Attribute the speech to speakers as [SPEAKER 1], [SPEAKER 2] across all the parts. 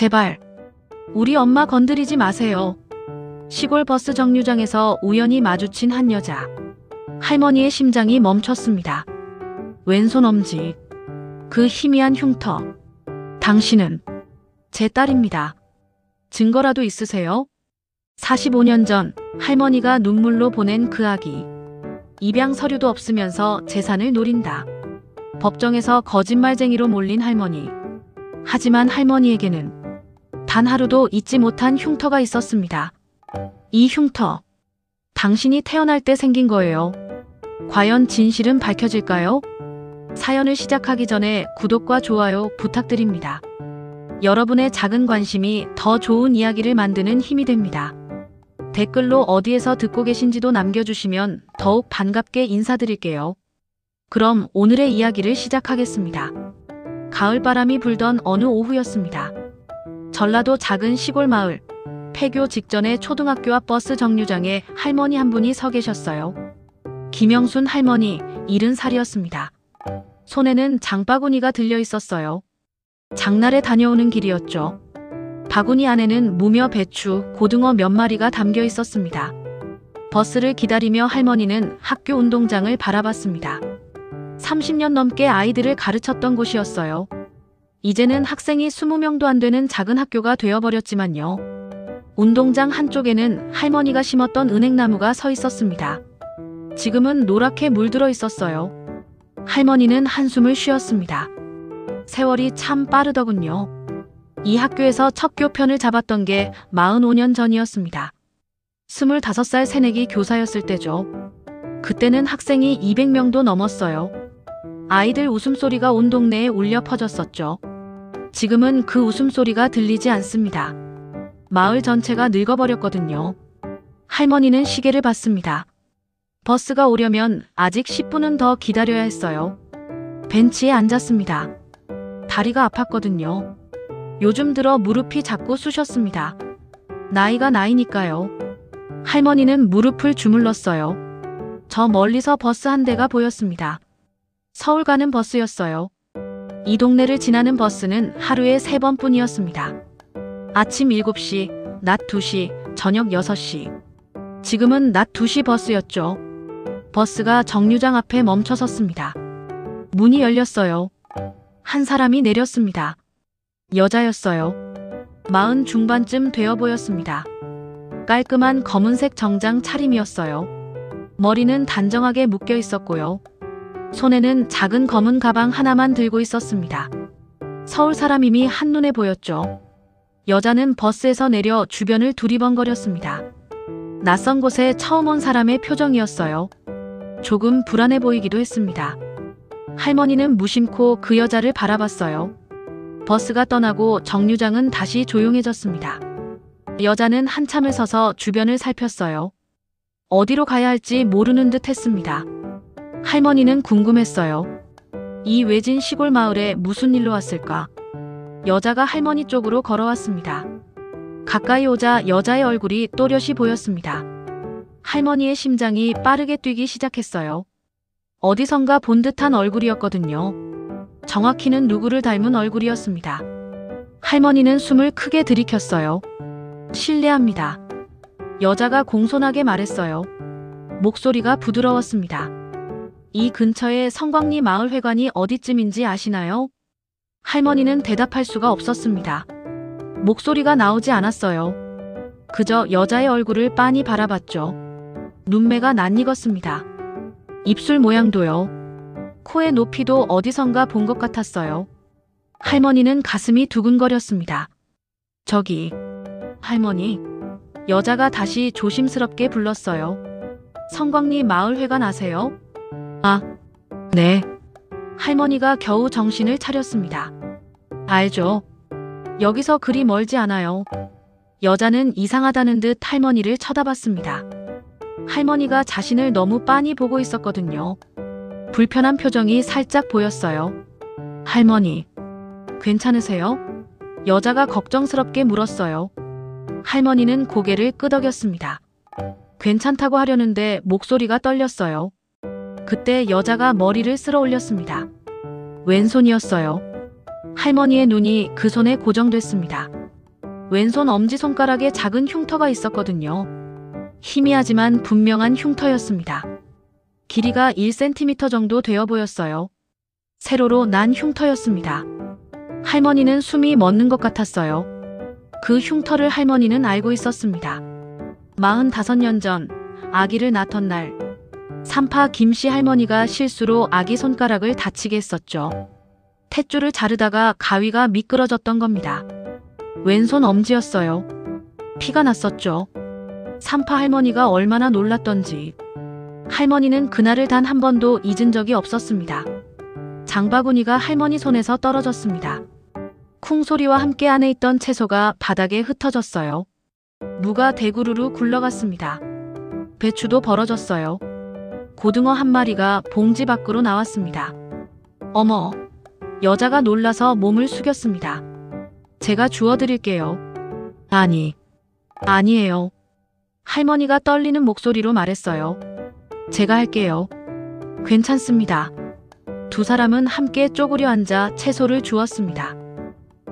[SPEAKER 1] 제발 우리 엄마 건드리지 마세요. 시골 버스 정류장에서 우연히 마주친 한 여자. 할머니의 심장이 멈췄습니다. 왼손 엄지, 그 희미한 흉터. 당신은 제 딸입니다. 증거라도 있으세요? 45년 전 할머니가 눈물로 보낸 그 아기. 입양 서류도 없으면서 재산을 노린다. 법정에서 거짓말쟁이로 몰린 할머니. 하지만 할머니에게는 단 하루도 잊지 못한 흉터가 있었습니다. 이 흉터, 당신이 태어날 때 생긴 거예요. 과연 진실은 밝혀질까요? 사연을 시작하기 전에 구독과 좋아요 부탁드립니다. 여러분의 작은 관심이 더 좋은 이야기를 만드는 힘이 됩니다. 댓글로 어디에서 듣고 계신지도 남겨주시면 더욱 반갑게 인사드릴게요. 그럼 오늘의 이야기를 시작하겠습니다. 가을바람이 불던 어느 오후였습니다. 전라도 작은 시골 마을, 폐교 직전의 초등학교 앞 버스 정류장에 할머니 한 분이 서 계셨어요. 김영순 할머니, 70살이었습니다. 손에는 장바구니가 들려 있었어요. 장날에 다녀오는 길이었죠. 바구니 안에는 무며 배추, 고등어 몇 마리가 담겨 있었습니다. 버스를 기다리며 할머니는 학교 운동장을 바라봤습니다. 30년 넘게 아이들을 가르쳤던 곳이었어요. 이제는 학생이 20명도 안 되는 작은 학교가 되어버렸지만요. 운동장 한쪽에는 할머니가 심었던 은행나무가 서 있었습니다. 지금은 노랗게 물들어 있었어요. 할머니는 한숨을 쉬었습니다. 세월이 참 빠르더군요. 이 학교에서 첫 교편을 잡았던 게 45년 전이었습니다. 25살 새내기 교사였을 때죠. 그때는 학생이 200명도 넘었어요. 아이들 웃음소리가 온 동네에 울려 퍼졌었죠. 지금은 그 웃음소리가 들리지 않습니다. 마을 전체가 늙어버렸거든요. 할머니는 시계를 봤습니다. 버스가 오려면 아직 10분은 더 기다려야 했어요. 벤치에 앉았습니다. 다리가 아팠거든요. 요즘 들어 무릎이 자꾸 쑤셨습니다. 나이가 나이니까요. 할머니는 무릎을 주물렀어요. 저 멀리서 버스 한 대가 보였습니다. 서울 가는 버스였어요. 이 동네를 지나는 버스는 하루에 3번뿐이었습니다. 아침 7시, 낮 2시, 저녁 6시. 지금은 낮 2시 버스였죠. 버스가 정류장 앞에 멈춰 섰습니다. 문이 열렸어요. 한 사람이 내렸습니다. 여자였어요. 40 중반쯤 되어 보였습니다. 깔끔한 검은색 정장 차림이었어요. 머리는 단정하게 묶여 있었고요. 손에는 작은 검은 가방 하나만 들고 있었습니다. 서울 사람임이 한눈에 보였죠. 여자는 버스에서 내려 주변을 두리번거렸습니다. 낯선 곳에 처음 온 사람의 표정이었어요. 조금 불안해 보이기도 했습니다. 할머니는 무심코 그 여자를 바라봤어요. 버스가 떠나고 정류장은 다시 조용해졌습니다. 여자는 한참을 서서 주변을 살폈어요. 어디로 가야 할지 모르는 듯 했습니다. 할머니는 궁금했어요. 이 외진 시골 마을에 무슨 일로 왔을까? 여자가 할머니 쪽으로 걸어왔습니다. 가까이 오자 여자의 얼굴이 또렷이 보였습니다. 할머니의 심장이 빠르게 뛰기 시작했어요. 어디선가 본 듯한 얼굴이었거든요. 정확히는 누구를 닮은 얼굴이었습니다. 할머니는 숨을 크게 들이켰어요. 실례합니다. 여자가 공손하게 말했어요. 목소리가 부드러웠습니다. 이 근처에 성광리 마을회관이 어디쯤인지 아시나요? 할머니는 대답할 수가 없었습니다. 목소리가 나오지 않았어요. 그저 여자의 얼굴을 빤히 바라봤죠. 눈매가 낯익었습니다. 입술 모양도요. 코의 높이도 어디선가 본 것 같았어요. 할머니는 가슴이 두근거렸습니다. 저기, 할머니. 여자가 다시 조심스럽게 불렀어요. 성광리 마을회관 아세요? 아, 네. 할머니가 겨우 정신을 차렸습니다. 알죠. 여기서 그리 멀지 않아요. 여자는 이상하다는 듯 할머니를 쳐다봤습니다. 할머니가 자신을 너무 빤히 보고 있었거든요. 불편한 표정이 살짝 보였어요. 할머니, 괜찮으세요? 여자가 걱정스럽게 물었어요. 할머니는 고개를 끄덕였습니다. 괜찮다고 하려는데 목소리가 떨렸어요. 그때 여자가 머리를 쓸어 올렸습니다. 왼손이었어요. 할머니의 눈이 그 손에 고정됐습니다. 왼손 엄지손가락에 작은 흉터가 있었거든요. 희미하지만 분명한 흉터였습니다. 길이가 1cm 정도 되어 보였어요. 세로로 난 흉터였습니다. 할머니는 숨이 멎는 것 같았어요. 그 흉터를 할머니는 알고 있었습니다. 45년 전 아기를 낳던 날, 삼파 김씨 할머니가 실수로 아기 손가락을 다치게 했었죠. 탯줄을 자르다가 가위가 미끄러졌던 겁니다. 왼손 엄지였어요. 피가 났었죠. 삼파 할머니가 얼마나 놀랐던지. 할머니는 그날을 단 한 번도 잊은 적이 없었습니다. 장바구니가 할머니 손에서 떨어졌습니다. 쿵 소리와 함께 안에 있던 채소가 바닥에 흩어졌어요. 무가 대구르르 굴러갔습니다. 배추도 벌어졌어요. 고등어 한 마리가 봉지 밖으로 나왔습니다. 어머! 여자가 놀라서 몸을 숙였습니다. 제가 주워드릴게요. 아니에요. 할머니가 떨리는 목소리로 말했어요. 제가 할게요. 괜찮습니다. 두 사람은 함께 쪼그려 앉아 채소를 주웠습니다.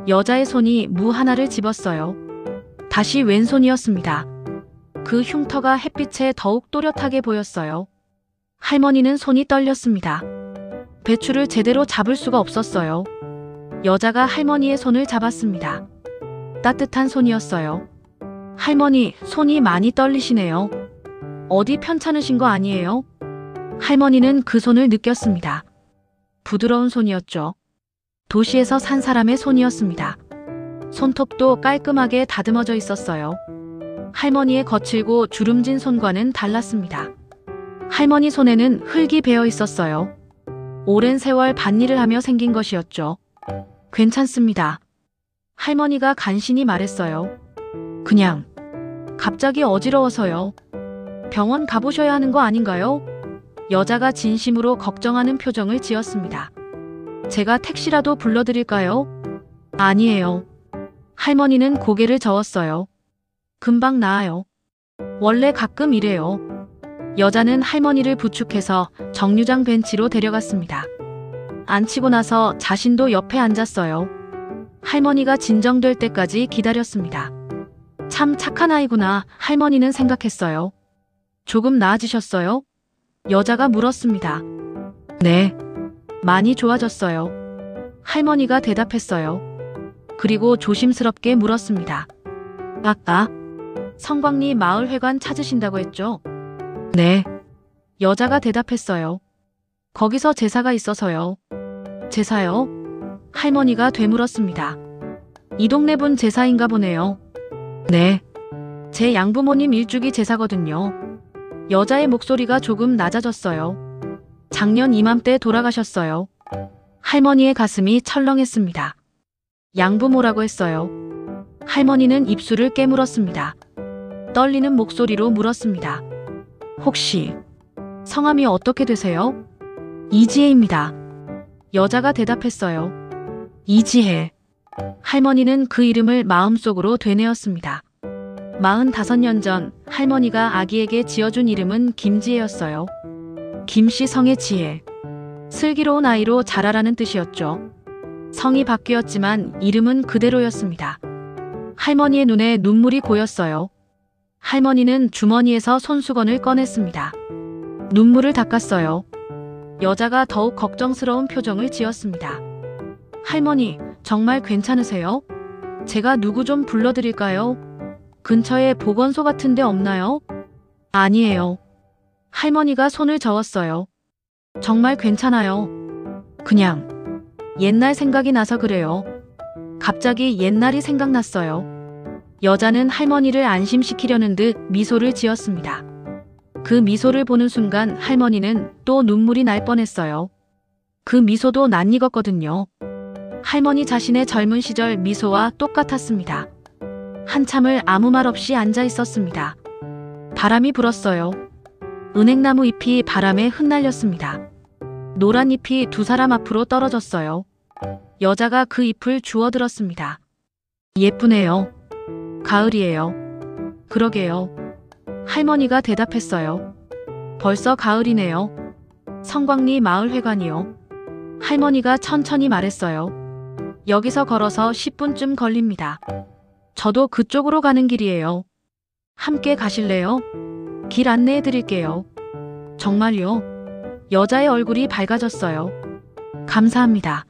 [SPEAKER 1] 여자의 손이 무 하나를 집었어요. 다시 왼손이었습니다. 그 흉터가 햇빛에 더욱 또렷하게 보였어요. 할머니는 손이 떨렸습니다. 배추를 제대로 잡을 수가 없었어요. 여자가 할머니의 손을 잡았습니다. 따뜻한 손이었어요. 할머니, 손이 많이 떨리시네요. 어디 편찮으신 거 아니에요? 할머니는 그 손을 느꼈습니다. 부드러운 손이었죠. 도시에서 산 사람의 손이었습니다. 손톱도 깔끔하게 다듬어져 있었어요. 할머니의 거칠고 주름진 손과는 달랐습니다. 할머니 손에는 흙이 배어 있었어요. 오랜 세월 밭일을 하며 생긴 것이었죠. 괜찮습니다. 할머니가 간신히 말했어요. 그냥 갑자기 어지러워서요. 병원 가보셔야 하는 거 아닌가요? 여자가 진심으로 걱정하는 표정을 지었습니다. 제가 택시라도 불러드릴까요? 아니에요. 할머니는 고개를 저었어요. 금방 나아요. 원래 가끔 이래요. 여자는 할머니를 부축해서 정류장 벤치로 데려갔습니다. 앉히고 나서 자신도 옆에 앉았어요. 할머니가 진정될 때까지 기다렸습니다. 참 착한 아이구나, 할머니는 생각했어요. 조금 나아지셨어요? 여자가 물었습니다. 네. 많이 좋아졌어요. 할머니가 대답했어요. 그리고 조심스럽게 물었습니다. 아까 성광리 마을회관 찾으신다고 했죠? 네. 여자가 대답했어요. 거기서 제사가 있어서요. 제사요? 할머니가 되물었습니다. 이 동네 분 제사인가 보네요. 네. 제 양부모님 일주기 제사거든요. 여자의 목소리가 조금 낮아졌어요. 작년 이맘때 돌아가셨어요. 할머니의 가슴이 철렁했습니다. 양부모라고 했어요. 할머니는 입술을 깨물었습니다. 떨리는 목소리로 물었습니다. 혹시 성함이 어떻게 되세요? 이지혜입니다. 여자가 대답했어요. 이지혜. 할머니는 그 이름을 마음속으로 되뇌었습니다. 45년 전 할머니가 아기에게 지어준 이름은 김지혜였어요. 김씨 성의 지혜. 슬기로운 아이로 자라라는 뜻이었죠. 성이 바뀌었지만 이름은 그대로였습니다. 할머니의 눈에 눈물이 고였어요. 할머니는 주머니에서 손수건을 꺼냈습니다. 눈물을 닦았어요. 여자가 더욱 걱정스러운 표정을 지었습니다. 할머니, 정말 괜찮으세요? 제가 누구 좀 불러드릴까요? 근처에 보건소 같은 데 없나요? 아니에요. 할머니가 손을 저었어요. 정말 괜찮아요. 그냥 옛날 생각이 나서 그래요. 갑자기 옛날이 생각났어요. 여자는 할머니를 안심시키려는 듯 미소를 지었습니다. 그 미소를 보는 순간 할머니는 또 눈물이 날 뻔했어요. 그 미소도 낯익었거든요. 할머니 자신의 젊은 시절 미소와 똑같았습니다. 한참을 아무 말 없이 앉아 있었습니다. 바람이 불었어요. 은행나무 잎이 바람에 흩날렸습니다. 노란 잎이 두 사람 앞으로 떨어졌어요. 여자가 그 잎을 주워들었습니다. 예쁘네요. 가을이에요. 그러게요. 할머니가 대답했어요. 벌써 가을이네요. 성광리 마을회관이요. 할머니가 천천히 말했어요. 여기서 걸어서 10분쯤 걸립니다. 저도 그쪽으로 가는 길이에요. 함께 가실래요? 길 안내해 드릴게요. 정말요? 여자의 얼굴이 밝아졌어요. 감사합니다.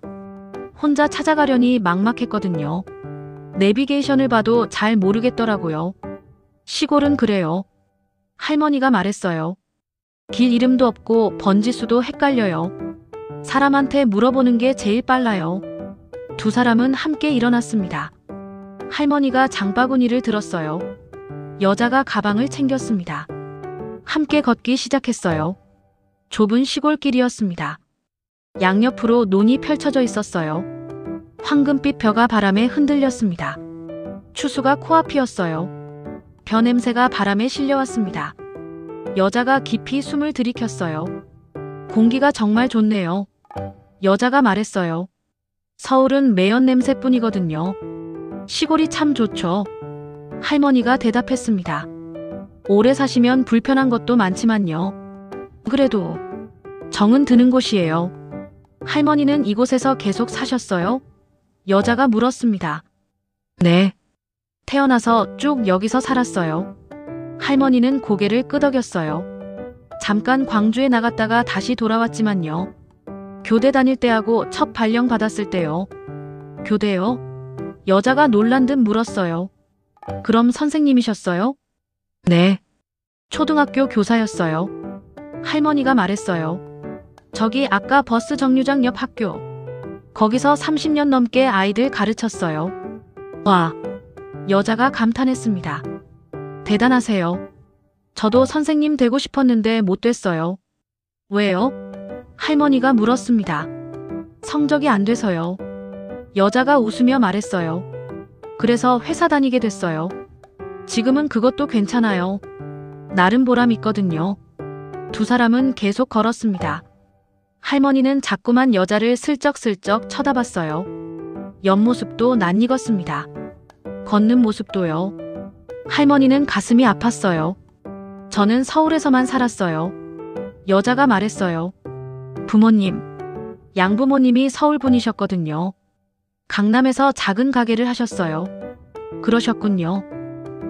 [SPEAKER 1] 혼자 찾아가려니 막막했거든요. 내비게이션을 봐도 잘 모르겠더라고요. 시골은 그래요. 할머니가 말했어요. 길 이름도 없고 번지수도 헷갈려요. 사람한테 물어보는 게 제일 빨라요. 두 사람은 함께 일어났습니다. 할머니가 장바구니를 들었어요. 여자가 가방을 챙겼습니다. 함께 걷기 시작했어요. 좁은 시골길이었습니다. 양옆으로 논이 펼쳐져 있었어요. 황금빛 벼가 바람에 흔들렸습니다. 추수가 코앞이었어요. 벼 냄새가 바람에 실려왔습니다. 여자가 깊이 숨을 들이켰어요. 공기가 정말 좋네요. 여자가 말했어요. 서울은 매연 냄새뿐이거든요. 시골이 참 좋죠. 할머니가 대답했습니다. 오래 사시면 불편한 것도 많지만요. 그래도 정은 드는 곳이에요. 할머니는 이곳에서 계속 사셨어요? 여자가 물었습니다. 네. 태어나서 쭉 여기서 살았어요. 할머니는 고개를 끄덕였어요. 잠깐 광주에 나갔다가 다시 돌아왔지만요. 교대 다닐 때하고 첫 발령 받았을 때요. 교대요? 여자가 놀란 듯 물었어요. 그럼 선생님이셨어요? 네. 초등학교 교사였어요. 할머니가 말했어요. 저기 아까 버스 정류장 옆 학교. 거기서 30년 넘게 아이들 가르쳤어요. 와. 여자가 감탄했습니다. 대단하세요. 저도 선생님 되고 싶었는데 못 됐어요. 왜요? 할머니가 물었습니다. 성적이 안 돼서요. 여자가 웃으며 말했어요. 그래서 회사 다니게 됐어요. 지금은 그것도 괜찮아요. 나름 보람 있거든요. 두 사람은 계속 걸었습니다. 할머니는 자꾸만 여자를 슬쩍슬쩍 쳐다봤어요. 옆모습도 낯익었습니다. 걷는 모습도요. 할머니는 가슴이 아팠어요. 저는 서울에서만 살았어요. 여자가 말했어요. 부모님, 양부모님이 서울분이셨거든요. 강남에서 작은 가게를 하셨어요. 그러셨군요.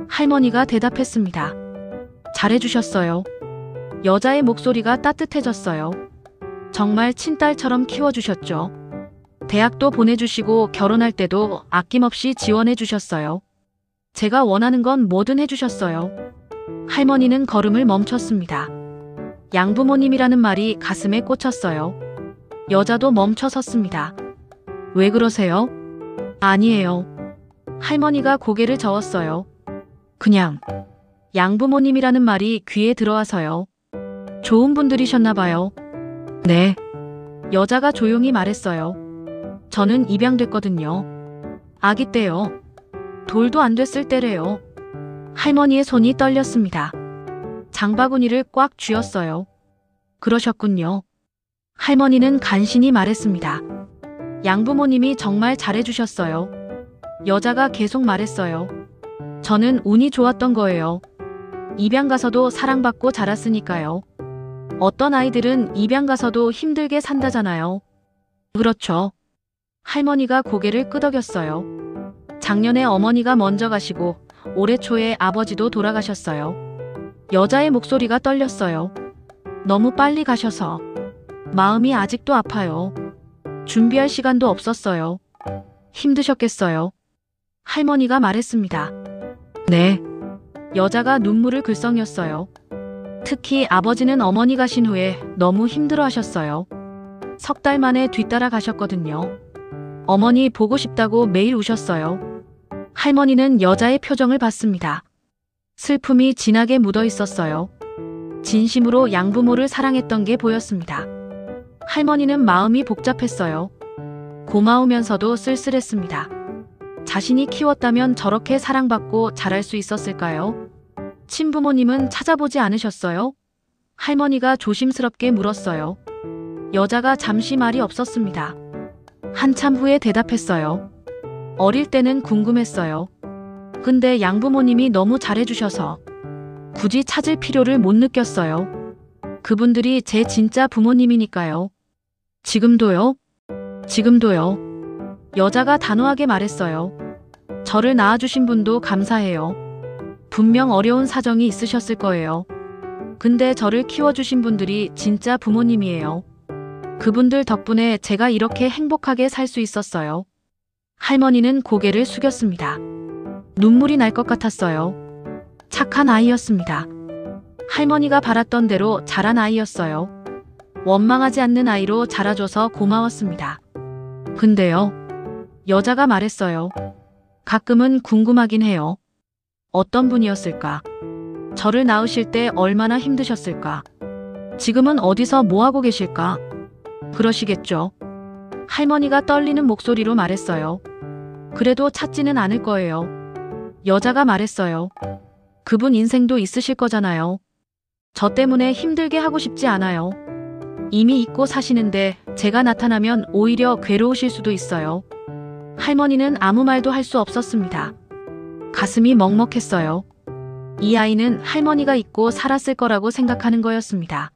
[SPEAKER 1] 할머니가 대답했습니다. 잘해주셨어요. 여자의 목소리가 따뜻해졌어요. 정말 친딸처럼 키워주셨죠. 대학도 보내주시고 결혼할 때도 아낌없이 지원해주셨어요. 제가 원하는 건 뭐든 해주셨어요. 할머니는 걸음을 멈췄습니다. 양부모님이라는 말이 가슴에 꽂혔어요. 여자도 멈춰 섰습니다. 왜 그러세요? 아니에요. 할머니가 고개를 저었어요. 그냥 양부모님이라는 말이 귀에 들어와서요. 좋은 분들이셨나 봐요. 네. 여자가 조용히 말했어요. 저는 입양됐거든요. 아기 때요. 돌도 안 됐을 때래요. 할머니의 손이 떨렸습니다. 장바구니를 꽉 쥐었어요. 그러셨군요. 할머니는 간신히 말했습니다. 양부모님이 정말 잘해주셨어요. 여자가 계속 말했어요. 저는 운이 좋았던 거예요. 입양 가서도 사랑받고 자랐으니까요. 어떤 아이들은 입양 가서도 힘들게 산다잖아요. 그렇죠. 할머니가 고개를 끄덕였어요. 작년에 어머니가 먼저 가시고 올해 초에 아버지도 돌아가셨어요. 여자의 목소리가 떨렸어요. 너무 빨리 가셔서 마음이 아직도 아파요. 준비할 시간도 없었어요. 힘드셨겠어요. 할머니가 말했습니다. 네. 여자가 눈물을 글썽였어요. 특히 아버지는 어머니 가신 후에 너무 힘들어 하셨어요. 석 달 만에 뒤따라 가셨거든요. 어머니 보고 싶다고 매일 우셨어요. 할머니는 여자의 표정을 봤습니다. 슬픔이 진하게 묻어 있었어요. 진심으로 양부모를 사랑했던 게 보였습니다. 할머니는 마음이 복잡했어요. 고마우면서도 쓸쓸했습니다. 자신이 키웠다면 저렇게 사랑받고 자랄 수 있었을까요? 친부모님은 찾아보지 않으셨어요? 할머니가 조심스럽게 물었어요. 여자가 잠시 말이 없었습니다. 한참 후에 대답했어요. 어릴 때는 궁금했어요. 근데 양부모님이 너무 잘해주셔서 굳이 찾을 필요를 못 느꼈어요. 그분들이 제 진짜 부모님이니까요. 지금도요? 지금도요. 여자가 단호하게 말했어요. 저를 낳아주신 분도 감사해요. 분명 어려운 사정이 있으셨을 거예요. 근데 저를 키워주신 분들이 진짜 부모님이에요. 그분들 덕분에 제가 이렇게 행복하게 살 수 있었어요. 할머니는 고개를 숙였습니다. 눈물이 날 것 같았어요. 착한 아이였습니다. 할머니가 바랐던 대로 자란 아이였어요. 원망하지 않는 아이로 자라줘서 고마웠습니다. 근데요, 여자가 말했어요. 가끔은 궁금하긴 해요. 어떤 분이었을까? 저를 낳으실 때 얼마나 힘드셨을까? 지금은 어디서 뭐하고 계실까? 그러시겠죠. 할머니가 떨리는 목소리로 말했어요. 그래도 찾지는 않을 거예요. 여자가 말했어요. 그분 인생도 있으실 거잖아요. 저 때문에 힘들게 하고 싶지 않아요. 이미 잊고 사시는데 제가 나타나면 오히려 괴로우실 수도 있어요. 할머니는 아무 말도 할 수 없었습니다. 가슴이 먹먹했어요. 이 아이는 할머니가 잊고 살았을 거라고 생각하는 거였습니다.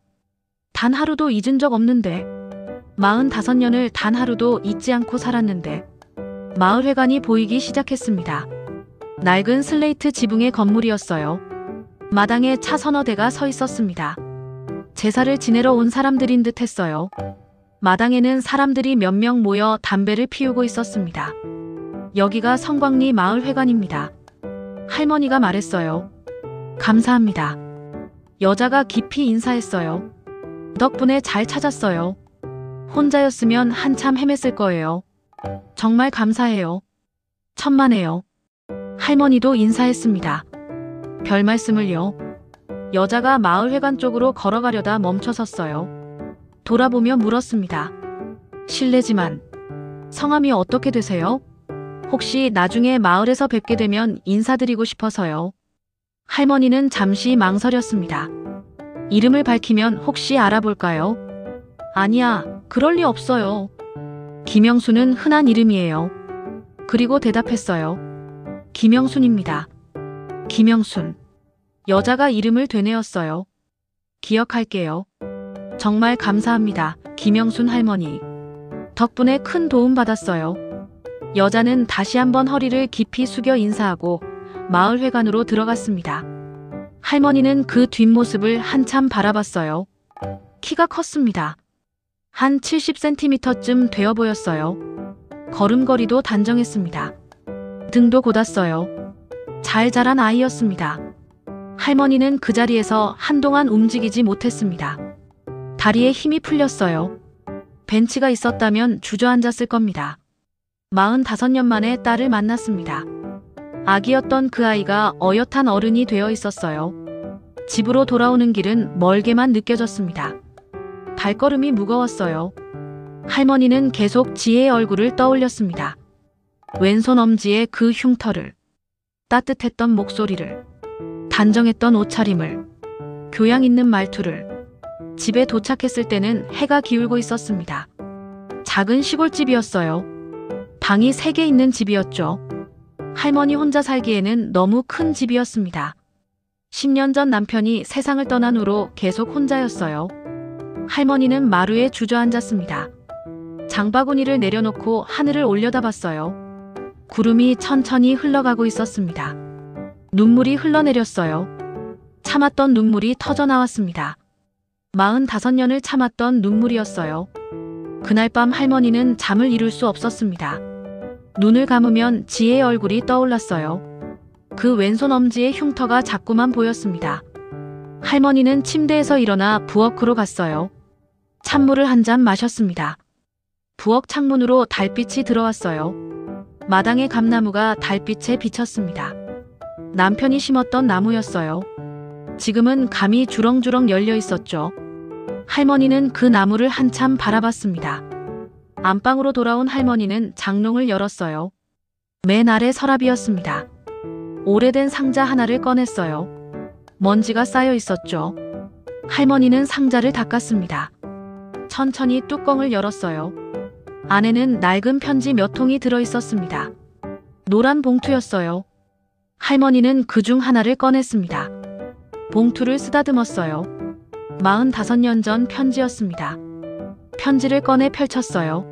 [SPEAKER 1] 단 하루도 잊은 적 없는데, 45년을 단 하루도 잊지 않고 살았는데, 마을회관이 보이기 시작했습니다. 낡은 슬레이트 지붕의 건물이었어요. 마당에 차 서너 대가 서 있었습니다. 제사를 지내러 온 사람들인 듯 했어요. 마당에는 사람들이 몇 명 모여 담배를 피우고 있었습니다. 여기가 성광리 마을회관입니다. 할머니가 말했어요. 감사합니다. 여자가 깊이 인사했어요. 덕분에 잘 찾았어요. 혼자였으면 한참 헤맸을 거예요. 정말 감사해요. 천만에요. 할머니도 인사했습니다. 별 말씀을요. 여자가 마을회관 쪽으로 걸어가려다 멈춰섰어요. 돌아보며 물었습니다. 실례지만 성함이 어떻게 되세요? 혹시 나중에 마을에서 뵙게 되면 인사드리고 싶어서요. 할머니는 잠시 망설였습니다. 이름을 밝히면 혹시 알아볼까요? 아니야, 그럴 리 없어요. 김영순은 흔한 이름이에요. 그리고 대답했어요. 김영순입니다. 김영순. 여자가 이름을 되뇌었어요. 기억할게요. 정말 감사합니다, 김영순 할머니. 덕분에 큰 도움 받았어요. 여자는 다시 한번 허리를 깊이 숙여 인사하고 마을회관으로 들어갔습니다. 할머니는 그 뒷모습을 한참 바라봤어요. 키가 컸습니다. 한 70cm쯤 되어 보였어요. 걸음걸이도 단정했습니다. 등도 곧았어요. 잘 자란 아이였습니다. 할머니는 그 자리에서 한동안 움직이지 못했습니다. 다리에 힘이 풀렸어요. 벤치가 있었다면 주저앉았을 겁니다. 45년 만에 딸을 만났습니다. 아기였던 그 아이가 어엿한 어른이 되어 있었어요. 집으로 돌아오는 길은 멀게만 느껴졌습니다. 발걸음이 무거웠어요. 할머니는 계속 지혜의 얼굴을 떠올렸습니다. 왼손 엄지의 그 흉터를, 따뜻했던 목소리를, 단정했던 옷차림을, 교양 있는 말투를. 집에 도착했을 때는 해가 기울고 있었습니다. 작은 시골집이었어요. 방이 3개 있는 집이었죠. 할머니 혼자 살기에는 너무 큰 집이었습니다. 10년 전 남편이 세상을 떠난 후로 계속 혼자였어요. 할머니는 마루에 주저앉았습니다. 장바구니를 내려놓고 하늘을 올려다봤어요. 구름이 천천히 흘러가고 있었습니다. 눈물이 흘러내렸어요. 참았던 눈물이 터져나왔습니다. 45년을 참았던 눈물이었어요. 그날 밤 할머니는 잠을 이룰 수 없었습니다. 눈을 감으면 지혜의 얼굴이 떠올랐어요. 그 왼손 엄지의 흉터가 자꾸만 보였습니다. 할머니는 침대에서 일어나 부엌으로 갔어요. 찬물을 한 잔 마셨습니다. 부엌 창문으로 달빛이 들어왔어요. 마당의 감나무가 달빛에 비쳤습니다. 남편이 심었던 나무였어요. 지금은 감이 주렁주렁 열려 있었죠. 할머니는 그 나무를 한참 바라봤습니다. 안방으로 돌아온 할머니는 장롱을 열었어요. 맨 아래 서랍이었습니다. 오래된 상자 하나를 꺼냈어요. 먼지가 쌓여 있었죠. 할머니는 상자를 닦았습니다. 천천히 뚜껑을 열었어요. 안에는 낡은 편지 몇 통이 들어 있었습니다. 노란 봉투였어요. 할머니는 그중 하나를 꺼냈습니다. 봉투를 쓰다듬었어요. 45년 전 편지였습니다. 편지를 꺼내 펼쳤어요.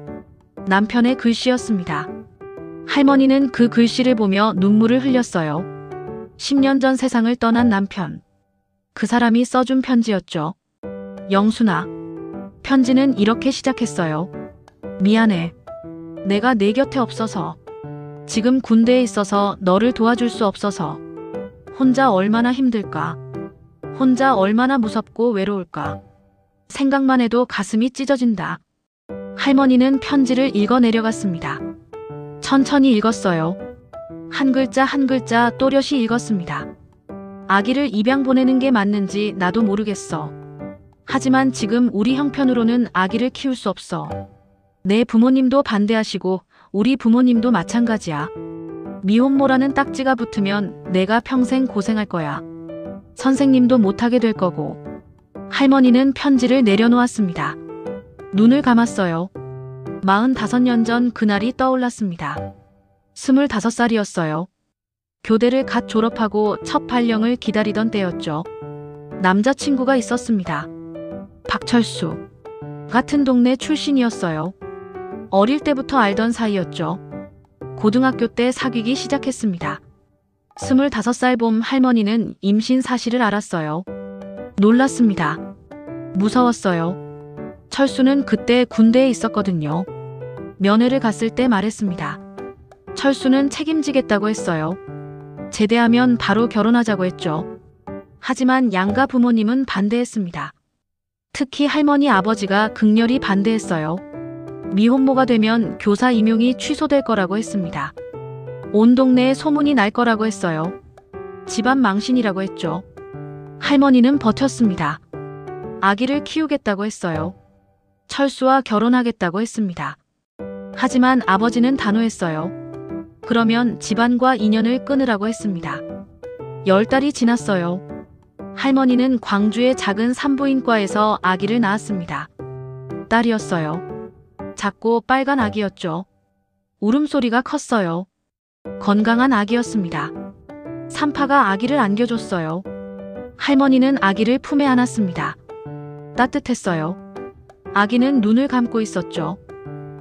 [SPEAKER 1] 남편의 글씨였습니다. 할머니는 그 글씨를 보며 눈물을 흘렸어요. 10년 전 세상을 떠난 남편. 그 사람이 써준 편지였죠. 영순아. 편지는 이렇게 시작했어요. 미안해. 내가 내 곁에 없어서. 지금 군대에 있어서 너를 도와줄 수 없어서. 혼자 얼마나 힘들까. 혼자 얼마나 무섭고 외로울까. 생각만 해도 가슴이 찢어진다. 할머니는 편지를 읽어 내려갔습니다. 천천히 읽었어요. 한 글자 한 글자 또렷이 읽었습니다. 아기를 입양 보내는 게 맞는지 나도 모르겠어. 하지만 지금 우리 형편으로는 아기를 키울 수 없어. 내 부모님도 반대하시고 우리 부모님도 마찬가지야. 미혼모라는 딱지가 붙으면 내가 평생 고생할 거야. 선생님도 못하게 될 거고. 할머니는 편지를 내려놓았습니다. 눈을 감았어요. 45년 전 그날이 떠올랐습니다. 25살이었어요. 교대를 갓 졸업하고 첫 발령을 기다리던 때였죠. 남자친구가 있었습니다. 박철수. 같은 동네 출신이었어요. 어릴 때부터 알던 사이였죠. 고등학교 때 사귀기 시작했습니다. 25살 봄 할머니는 임신 사실을 알았어요. 놀랐습니다. 무서웠어요. 철수는 그때 군대에 있었거든요. 면회를 갔을 때 말했습니다. 철수는 책임지겠다고 했어요. 제대하면 바로 결혼하자고 했죠. 하지만 양가 부모님은 반대했습니다. 특히 할머니 아버지가 극렬히 반대했어요. 미혼모가 되면 교사 임용이 취소될 거라고 했습니다. 온 동네에 소문이 날 거라고 했어요. 집안 망신이라고 했죠. 할머니는 버텼습니다. 아기를 키우겠다고 했어요. 철수와 결혼하겠다고 했습니다. 하지만 아버지는 단호했어요. 그러면 집안과 인연을 끊으라고 했습니다. 10달이 지났어요. 할머니는 광주의 작은 산부인과에서 아기를 낳았습니다. 딸이었어요. 작고 빨간 아기였죠. 울음소리가 컸어요. 건강한 아기였습니다. 산파가 아기를 안겨줬어요. 할머니는 아기를 품에 안았습니다. 따뜻했어요. 아기는 눈을 감고 있었죠.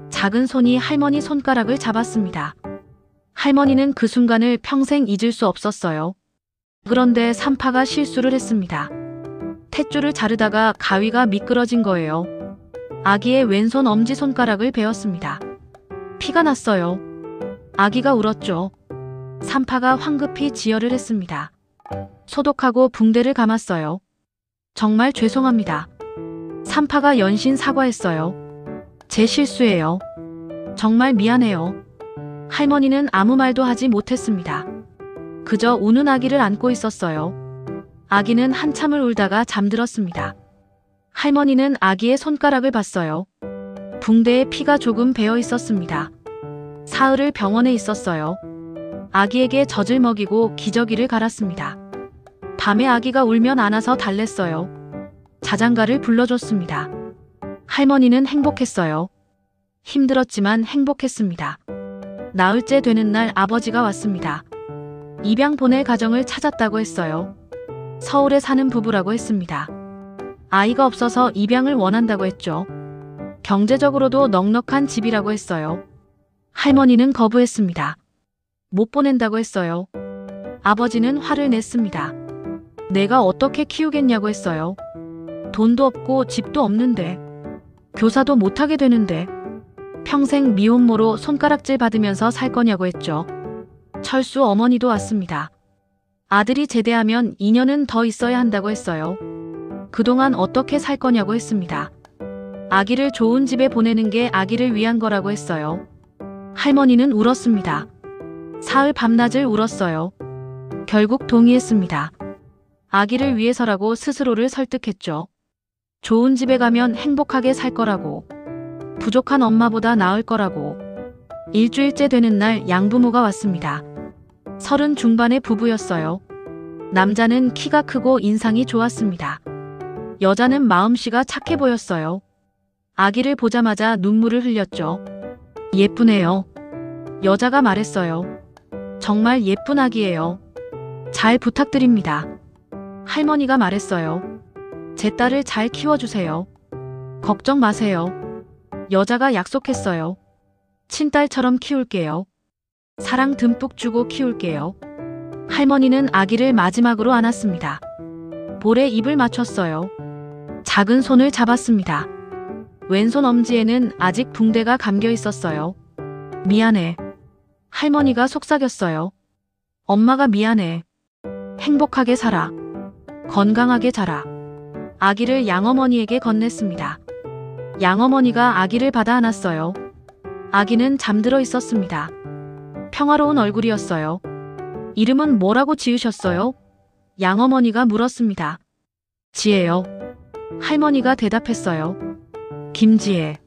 [SPEAKER 1] 작은 손이 할머니 손가락을 잡았습니다. 할머니는 그 순간을 평생 잊을 수 없었어요. 그런데 산파가 실수를 했습니다. 탯줄을 자르다가 가위가 미끄러진 거예요. 아기의 왼손 엄지손가락을 베었습니다. 피가 났어요. 아기가 울었죠. 산파가 황급히 지혈을 했습니다. 소독하고 붕대를 감았어요. 정말 죄송합니다. 산파가 연신 사과했어요. 제 실수예요. 정말 미안해요. 할머니는 아무 말도 하지 못했습니다. 그저 우는 아기를 안고 있었어요. 아기는 한참을 울다가 잠들었습니다. 할머니는 아기의 손가락을 봤어요. 붕대에 피가 조금 배어 있었습니다. 사흘을 병원에 있었어요. 아기에게 젖을 먹이고 기저귀를 갈았습니다. 밤에 아기가 울면 안아서 달랬어요. 자장가를 불러줬습니다. 할머니는 행복했어요. 힘들었지만 행복했습니다. 나흘째 되는 날 아버지가 왔습니다. 입양 보낼 가정을 찾았다고 했어요. 서울에 사는 부부라고 했습니다. 아이가 없어서 입양을 원한다고 했죠. 경제적으로도 넉넉한 집이라고 했어요. 할머니는 거부했습니다. 못 보낸다고 했어요. 아버지는 화를 냈습니다. 내가 어떻게 키우겠냐고 했어요. 돈도 없고 집도 없는데. 교사도 못하게 되는데. 평생 미혼모로 손가락질 받으면서 살 거냐고 했죠. 철수 어머니도 왔습니다. 아들이 제대하면 2년은 더 있어야 한다고 했어요. 그동안 어떻게 살 거냐고 했습니다. 아기를 좋은 집에 보내는 게 아기를 위한 거라고 했어요. 할머니는 울었습니다. 사흘 밤낮을 울었어요. 결국 동의했습니다. 아기를 위해서라고 스스로를 설득했죠. 좋은 집에 가면 행복하게 살 거라고. 부족한 엄마보다 나을 거라고. 일주일째 되는 날 양부모가 왔습니다. 30 중반의 부부였어요. 남자는 키가 크고 인상이 좋았습니다. 여자는 마음씨가 착해 보였어요. 아기를 보자마자 눈물을 흘렸죠. 예쁘네요. 여자가 말했어요. 정말 예쁜 아기예요. 잘 부탁드립니다. 할머니가 말했어요. 제 딸을 잘 키워주세요. 걱정 마세요. 여자가 약속했어요. 친딸처럼 키울게요. 사랑 듬뿍 주고 키울게요. 할머니는 아기를 마지막으로 안았습니다. 볼에 입을 맞췄어요. 작은 손을 잡았습니다. 왼손 엄지에는 아직 붕대가 감겨 있었어요. 미안해. 할머니가 속삭였어요. 엄마가 미안해. 행복하게 살아. 건강하게 자라. 아기를 양어머니에게 건넸습니다. 양어머니가 아기를 받아 안았어요. 아기는 잠들어 있었습니다. 평화로운 얼굴이었어요. 이름은 뭐라고 지으셨어요? 양어머니가 물었습니다. 지혜요. 할머니가 대답했어요. 김지혜.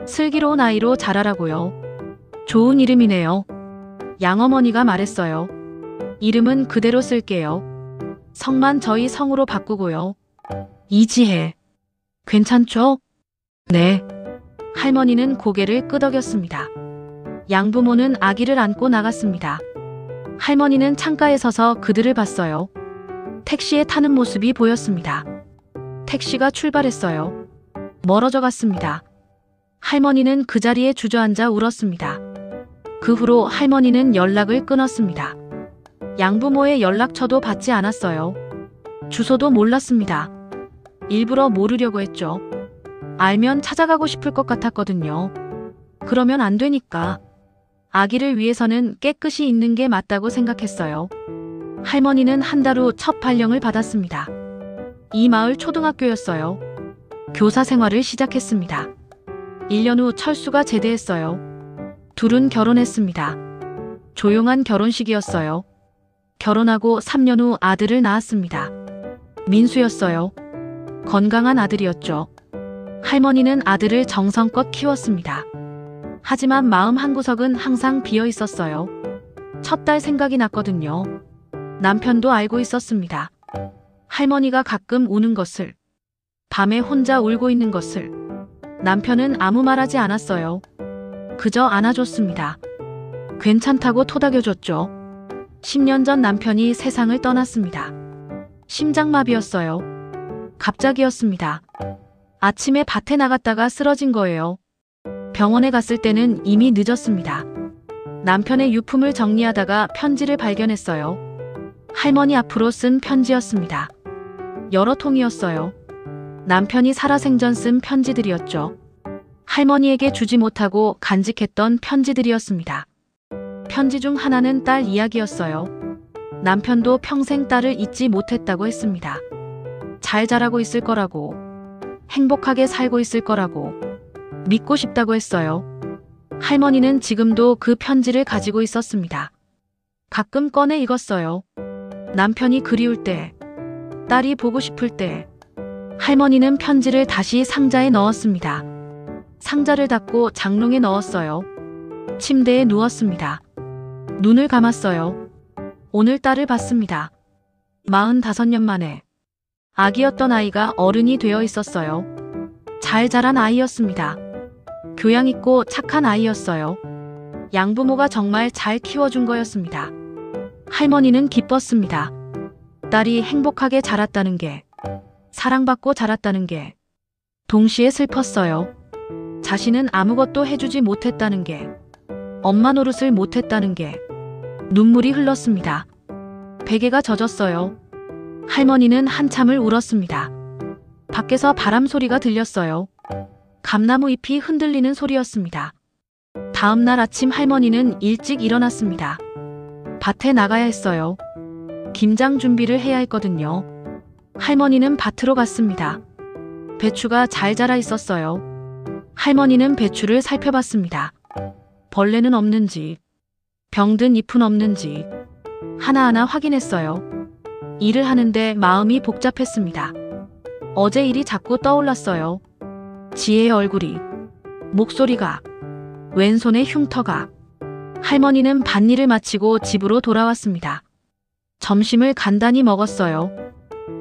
[SPEAKER 1] 슬기로운 아이로 자라라고요. 좋은 이름이네요. 양어머니가 말했어요. 이름은 그대로 쓸게요. 성만 저희 성으로 바꾸고요. 이지혜. 괜찮죠? 네. 할머니는 고개를 끄덕였습니다. 양부모는 아기를 안고 나갔습니다. 할머니는 창가에 서서 그들을 봤어요. 택시에 타는 모습이 보였습니다. 택시가 출발했어요. 멀어져 갔습니다. 할머니는 그 자리에 주저앉아 울었습니다. 그 후로 할머니는 연락을 끊었습니다. 양부모의 연락처도 받지 않았어요. 주소도 몰랐습니다. 일부러 모르려고 했죠. 알면 찾아가고 싶을 것 같았거든요. 그러면 안 되니까. 아기를 위해서는 깨끗이 있는 게 맞다고 생각했어요. 할머니는 한 달 후 첫 발령을 받았습니다. 이 마을 초등학교였어요. 교사 생활을 시작했습니다. 1년 후 철수가 제대했어요. 둘은 결혼했습니다. 조용한 결혼식이었어요. 결혼하고 3년 후 아들을 낳았습니다. 민수였어요. 건강한 아들이었죠. 할머니는 아들을 정성껏 키웠습니다. 하지만 마음 한구석은 항상 비어 있었어요. 첫 딸 생각이 났거든요. 남편도 알고 있었습니다. 할머니가 가끔 우는 것을, 밤에 혼자 울고 있는 것을. 남편은 아무 말하지 않았어요. 그저 안아줬습니다. 괜찮다고 토닥여줬죠. 10년 전 남편이 세상을 떠났습니다. 심장마비였어요. 갑자기였습니다. 아침에 밭에 나갔다가 쓰러진 거예요. 병원에 갔을 때는 이미 늦었습니다. 남편의 유품을 정리하다가 편지를 발견했어요. 할머니 앞으로 쓴 편지였습니다. 여러 통이었어요. 남편이 살아생전 쓴 편지들이었죠. 할머니에게 주지 못하고 간직했던 편지들이었습니다. 편지 중 하나는 딸 이야기였어요. 남편도 평생 딸을 잊지 못했다고 했습니다. 잘 자라고 있을 거라고, 행복하게 살고 있을 거라고, 믿고 싶다고 했어요. 할머니는 지금도 그 편지를 가지고 있었습니다. 가끔 꺼내 읽었어요. 남편이 그리울 때, 딸이 보고 싶을 때. 할머니는 편지를 다시 상자에 넣었습니다. 상자를 닫고 장롱에 넣었어요. 침대에 누웠습니다. 눈을 감았어요. 오늘 딸을 봤습니다. 45년 만에. 아기였던 아이가 어른이 되어 있었어요. 잘 자란 아이였습니다. 교양 있고 착한 아이였어요. 양부모가 정말 잘 키워준 거였습니다. 할머니는 기뻤습니다. 딸이 행복하게 자랐다는 게, 사랑받고 자랐다는 게. 동시에 슬펐어요. 자신은 아무것도 해주지 못했다는 게, 엄마 노릇을 못했다는 게. 눈물이 흘렀습니다. 베개가 젖었어요. 할머니는 한참을 울었습니다. 밖에서 바람 소리가 들렸어요. 감나무 잎이 흔들리는 소리였습니다. 다음 날 아침 할머니는 일찍 일어났습니다. 밭에 나가야 했어요. 김장 준비를 해야 했거든요. 할머니는 밭으로 갔습니다. 배추가 잘 자라 있었어요. 할머니는 배추를 살펴봤습니다. 벌레는 없는지, 병든 잎은 없는지 하나하나 확인했어요. 일을 하는데 마음이 복잡했습니다. 어제 일이 자꾸 떠올랐어요. 지혜의 얼굴이, 목소리가, 왼손의 흉터가. 할머니는 밭일을 마치고 집으로 돌아왔습니다. 점심을 간단히 먹었어요.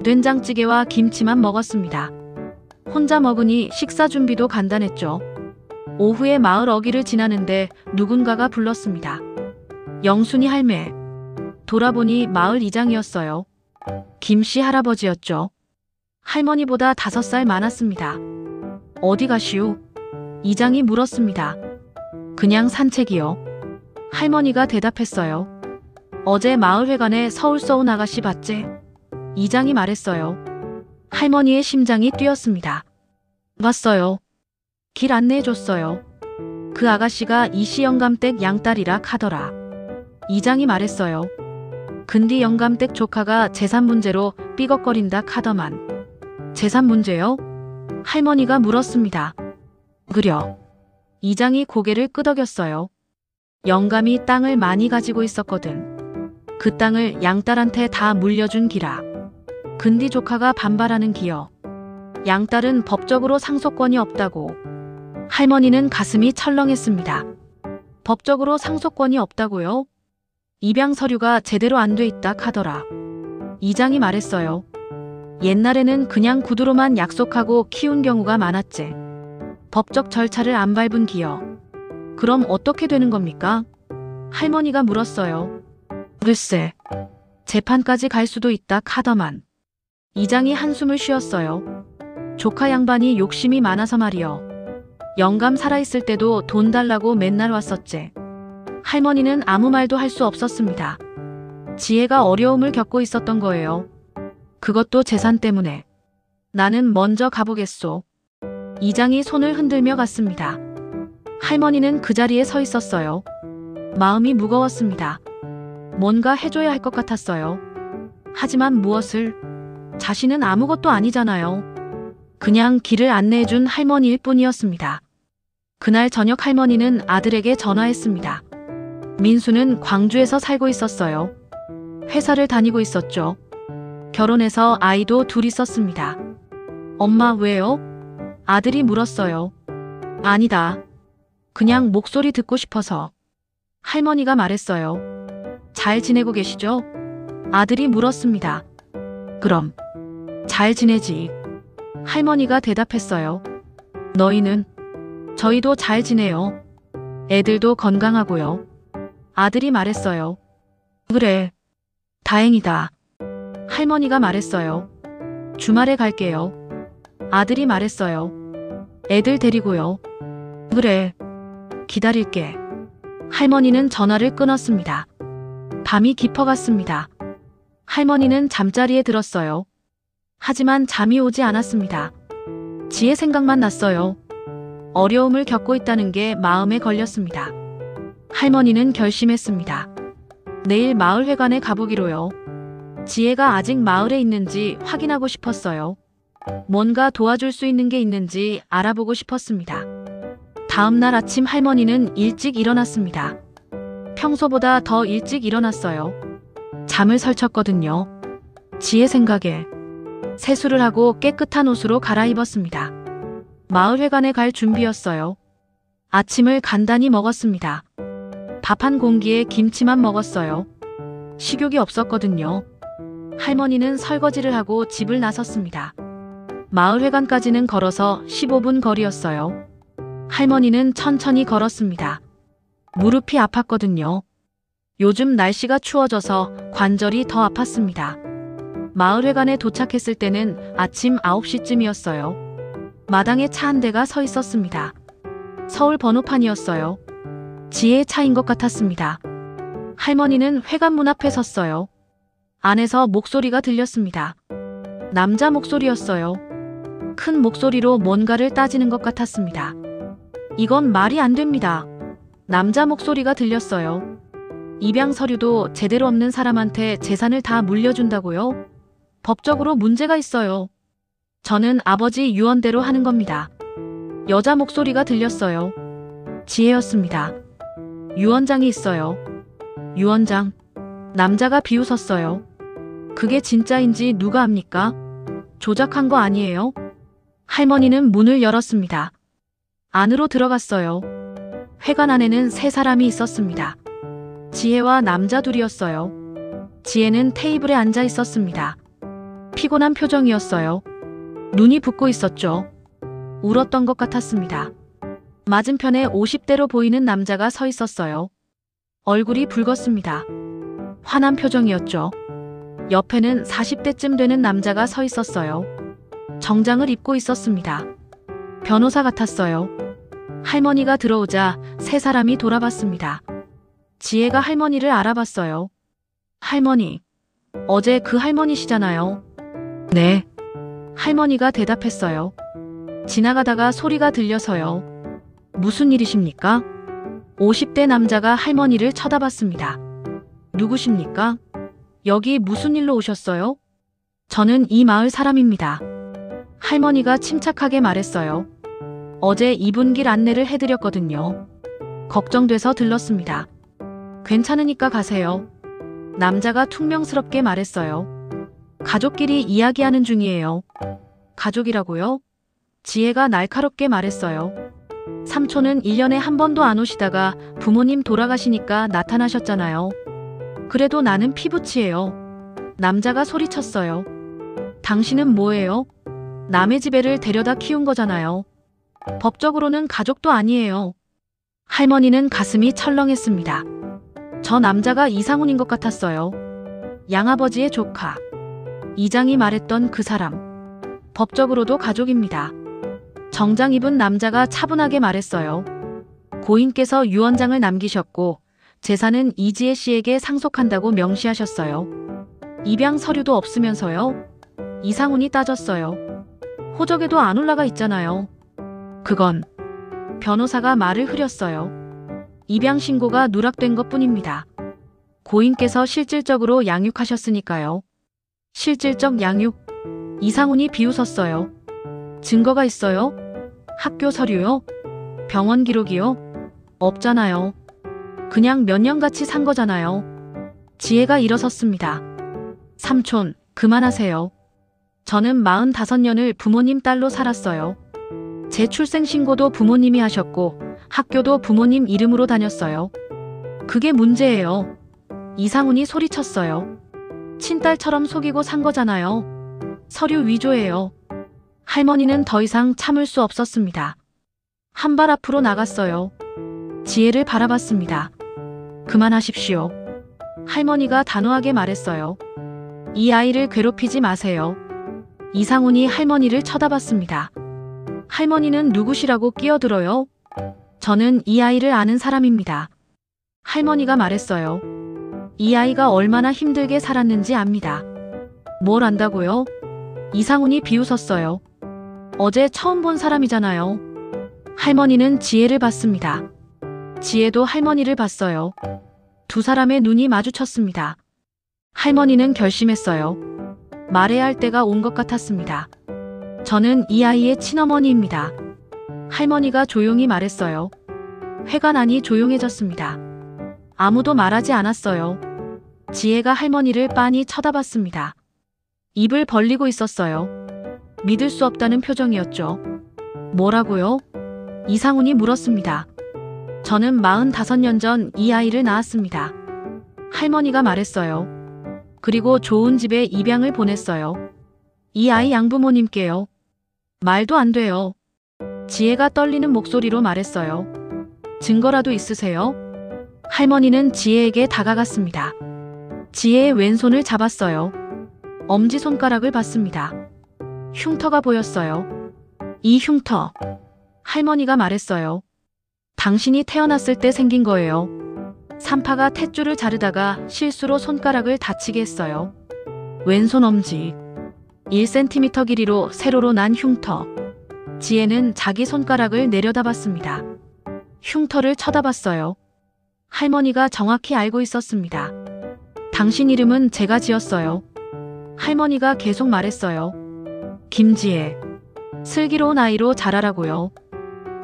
[SPEAKER 1] 된장찌개와 김치만 먹었습니다. 혼자 먹으니 식사 준비도 간단했죠. 오후에 마을 어귀를 지나는데 누군가가 불렀습니다. 영순이 할매. 돌아보니 마을 이장이었어요. 김씨 할아버지였죠. 할머니보다 5살 많았습니다. 어디 가시오? 이장이 물었습니다. 그냥 산책이요. 할머니가 대답했어요. 어제 마을회관에 서울서 온 아가씨 봤지? 이장이 말했어요. 할머니의 심장이 뛰었습니다. 봤어요. 길 안내해줬어요. 그 아가씨가 이씨 영감댁 양딸이라 카더라. 이장이 말했어요. 근디 영감댁 조카가 재산 문제로 삐걱거린다 카더만. 재산 문제요? 할머니가 물었습니다. 그려. 이장이 고개를 끄덕였어요. 영감이 땅을 많이 가지고 있었거든. 그 땅을 양딸한테 다 물려준 기라. 근디 조카가 반발하는 기여. 양딸은 법적으로 상속권이 없다고. 할머니는 가슴이 철렁했습니다. 법적으로 상속권이 없다고요? 입양 서류가 제대로 안 돼 있다 카더라. 이장이 말했어요. 옛날에는 그냥 구두로만 약속하고 키운 경우가 많았지. 법적 절차를 안 밟은 기여. 그럼 어떻게 되는 겁니까? 할머니가 물었어요. 글쎄, 재판까지 갈 수도 있다 카더만. 이장이 한숨을 쉬었어요. 조카 양반이 욕심이 많아서 말이여. 영감 살아있을 때도 돈 달라고 맨날 왔었지. 할머니는 아무 말도 할 수 없었습니다. 지혜가 어려움을 겪고 있었던 거예요. 그것도 재산 때문에. 나는 먼저 가보겠소. 이장이 손을 흔들며 갔습니다. 할머니는 그 자리에 서 있었어요. 마음이 무거웠습니다. 뭔가 해줘야 할 것 같았어요. 하지만 무엇을? 자신은 아무것도 아니잖아요. 그냥 길을 안내해준 할머니일 뿐이었습니다. 그날 저녁 할머니는 아들에게 전화했습니다. 민수는 광주에서 살고 있었어요. 회사를 다니고 있었죠. 결혼해서 아이도 둘 있었습니다. 엄마 왜요? 아들이 물었어요. 아니다. 그냥 목소리 듣고 싶어서. 할머니가 말했어요. 잘 지내고 계시죠? 아들이 물었습니다. 그럼 잘 지내지. 할머니가 대답했어요. 너희는? 저희도 잘 지내요. 애들도 건강하고요. 아들이 말했어요. 그래. 다행이다. 할머니가 말했어요. 주말에 갈게요. 아들이 말했어요. 애들 데리고요. 그래. 기다릴게. 할머니는 전화를 끊었습니다. 밤이 깊어갔습니다. 할머니는 잠자리에 들었어요. 하지만 잠이 오지 않았습니다. 지혜 생각만 났어요. 어려움을 겪고 있다는 게 마음에 걸렸습니다. 할머니는 결심했습니다. 내일 마을회관에 가보기로요. 지혜가 아직 마을에 있는지 확인하고 싶었어요. 뭔가 도와줄 수 있는 게 있는지 알아보고 싶었습니다. 다음 날 아침 할머니는 일찍 일어났습니다. 평소보다 더 일찍 일어났어요. 잠을 설쳤거든요. 지혜 생각에 세수를 하고 깨끗한 옷으로 갈아입었습니다. 마을회관에 갈 준비였어요. 아침을 간단히 먹었습니다. 밥 한 공기에 김치만 먹었어요. 식욕이 없었거든요. 할머니는 설거지를 하고 집을 나섰습니다. 마을회관까지는 걸어서 15분 거리였어요. 할머니는 천천히 걸었습니다. 무릎이 아팠거든요. 요즘 날씨가 추워져서 관절이 더 아팠습니다. 마을회관에 도착했을 때는 아침 9시쯤이었어요. 마당에 차 한 대가 서 있었습니다. 서울 번호판이었어요. 지혜의 차인 것 같았습니다. 할머니는 회관 문 앞에 섰어요. 안에서 목소리가 들렸습니다. 남자 목소리였어요. 큰 목소리로 뭔가를 따지는 것 같았습니다. 이건 말이 안 됩니다. 남자 목소리가 들렸어요. 입양 서류도 제대로 없는 사람한테 재산을 다 물려준다고요? 법적으로 문제가 있어요. 저는 아버지 유언대로 하는 겁니다. 여자 목소리가 들렸어요. 지혜였습니다. 유언장이 있어요. 유언장. 남자가 비웃었어요. 그게 진짜인지 누가 압니까? 조작한 거 아니에요? 할머니는 문을 열었습니다. 안으로 들어갔어요. 회관 안에는 세 사람이 있었습니다. 지혜와 남자 둘이었어요. 지혜는 테이블에 앉아 있었습니다. 피곤한 표정이었어요. 눈이 붓고 있었죠. 울었던 것 같았습니다. 맞은편에 50대로 보이는 남자가 서 있었어요. 얼굴이 붉었습니다. 화난 표정이었죠. 옆에는 40대쯤 되는 남자가 서 있었어요. 정장을 입고 있었습니다. 변호사 같았어요. 할머니가 들어오자 세 사람이 돌아봤습니다. 지혜가 할머니를 알아봤어요. 할머니, 어제 그 할머니시잖아요. 네. 할머니가 대답했어요. 지나가다가 소리가 들려서요. 무슨 일이십니까? 50대 남자가 할머니를 쳐다봤습니다. 누구십니까? 여기 무슨 일로 오셨어요? 저는 이 마을 사람입니다. 할머니가 침착하게 말했어요. 어제 이분 길 안내를 해드렸거든요. 걱정돼서 들렀습니다. 괜찮으니까 가세요. 남자가 퉁명스럽게 말했어요. 가족끼리 이야기하는 중이에요. 가족이라고요? 지혜가 날카롭게 말했어요. 삼촌은 1년에 한 번도 안 오시다가 부모님 돌아가시니까 나타나셨잖아요. 그래도 나는 피부치예요. 남자가 소리쳤어요. 당신은 뭐예요? 남의 집 애를 데려다 키운 거잖아요. 법적으로는 가족도 아니에요. 할머니는 가슴이 철렁했습니다. 저 남자가 이상훈인 것 같았어요. 양아버지의 조카. 이장이 말했던 그 사람. 법적으로도 가족입니다. 정장 입은 남자가 차분하게 말했어요. 고인께서 유언장을 남기셨고 재산은 이지혜 씨에게 상속한다고 명시하셨어요. 입양 서류도 없으면서요? 이상훈이 따졌어요. 호적에도 안 올라가 있잖아요. 그건 변호사가 말을 흐렸어요. 입양 신고가 누락된 것뿐입니다. 고인께서 실질적으로 양육하셨으니까요. 실질적 양육? 이상훈이 비웃었어요. 증거가 있어요? 학교 서류요? 병원 기록이요? 없잖아요. 그냥 몇 년 같이 산 거잖아요. 지혜가 일어섰습니다. 삼촌, 그만하세요. 저는 45년을 부모님 딸로 살았어요. 제 출생신고도 부모님이 하셨고 학교도 부모님 이름으로 다녔어요. 그게 문제예요. 이상훈이 소리쳤어요. 친딸처럼 속이고 산 거잖아요. 서류 위조예요. 할머니는 더 이상 참을 수 없었습니다. 한 발 앞으로 나갔어요. 지혜를 바라봤습니다. 그만하십시오. 할머니가 단호하게 말했어요. 이 아이를 괴롭히지 마세요. 이상훈이 할머니를 쳐다봤습니다. 할머니는 누구시라고 끼어들어요? 저는 이 아이를 아는 사람입니다. 할머니가 말했어요. 이 아이가 얼마나 힘들게 살았는지 압니다. 뭘 안다고요? 이상훈이 비웃었어요. 어제 처음 본 사람이잖아요. 할머니는 지혜를 봤습니다. 지혜도 할머니를 봤어요. 두 사람의 눈이 마주쳤습니다. 할머니는 결심했어요. 말해야 할 때가 온 것 같았습니다. 저는 이 아이의 친어머니입니다. 할머니가 조용히 말했어요. 회관안이 조용해졌습니다. 아무도 말하지 않았어요. 지혜가 할머니를 빤히 쳐다봤습니다. 입을 벌리고 있었어요. 믿을 수 없다는 표정이었죠. 뭐라고요? 이상훈이 물었습니다. 저는 45년 전 이 아이를 낳았습니다. 할머니가 말했어요. 그리고 좋은 집에 입양을 보냈어요. 이 아이 양부모님께요. 말도 안 돼요. 지혜가 떨리는 목소리로 말했어요. 증거라도 있으세요? 할머니는 지혜에게 다가갔습니다. 지혜의 왼손을 잡았어요. 엄지손가락을 봤습니다. 흉터가 보였어요. 이 흉터. 할머니가 말했어요. 당신이 태어났을 때 생긴 거예요. 산파가 탯줄을 자르다가 실수로 손가락을 다치게 했어요. 왼손 엄지. 1cm 길이로 세로로 난 흉터. 지혜는 자기 손가락을 내려다봤습니다. 흉터를 쳐다봤어요. 할머니가 정확히 알고 있었습니다. 당신 이름은 제가 지었어요. 할머니가 계속 말했어요. 김지혜. 슬기로운 아이로 자라라고요.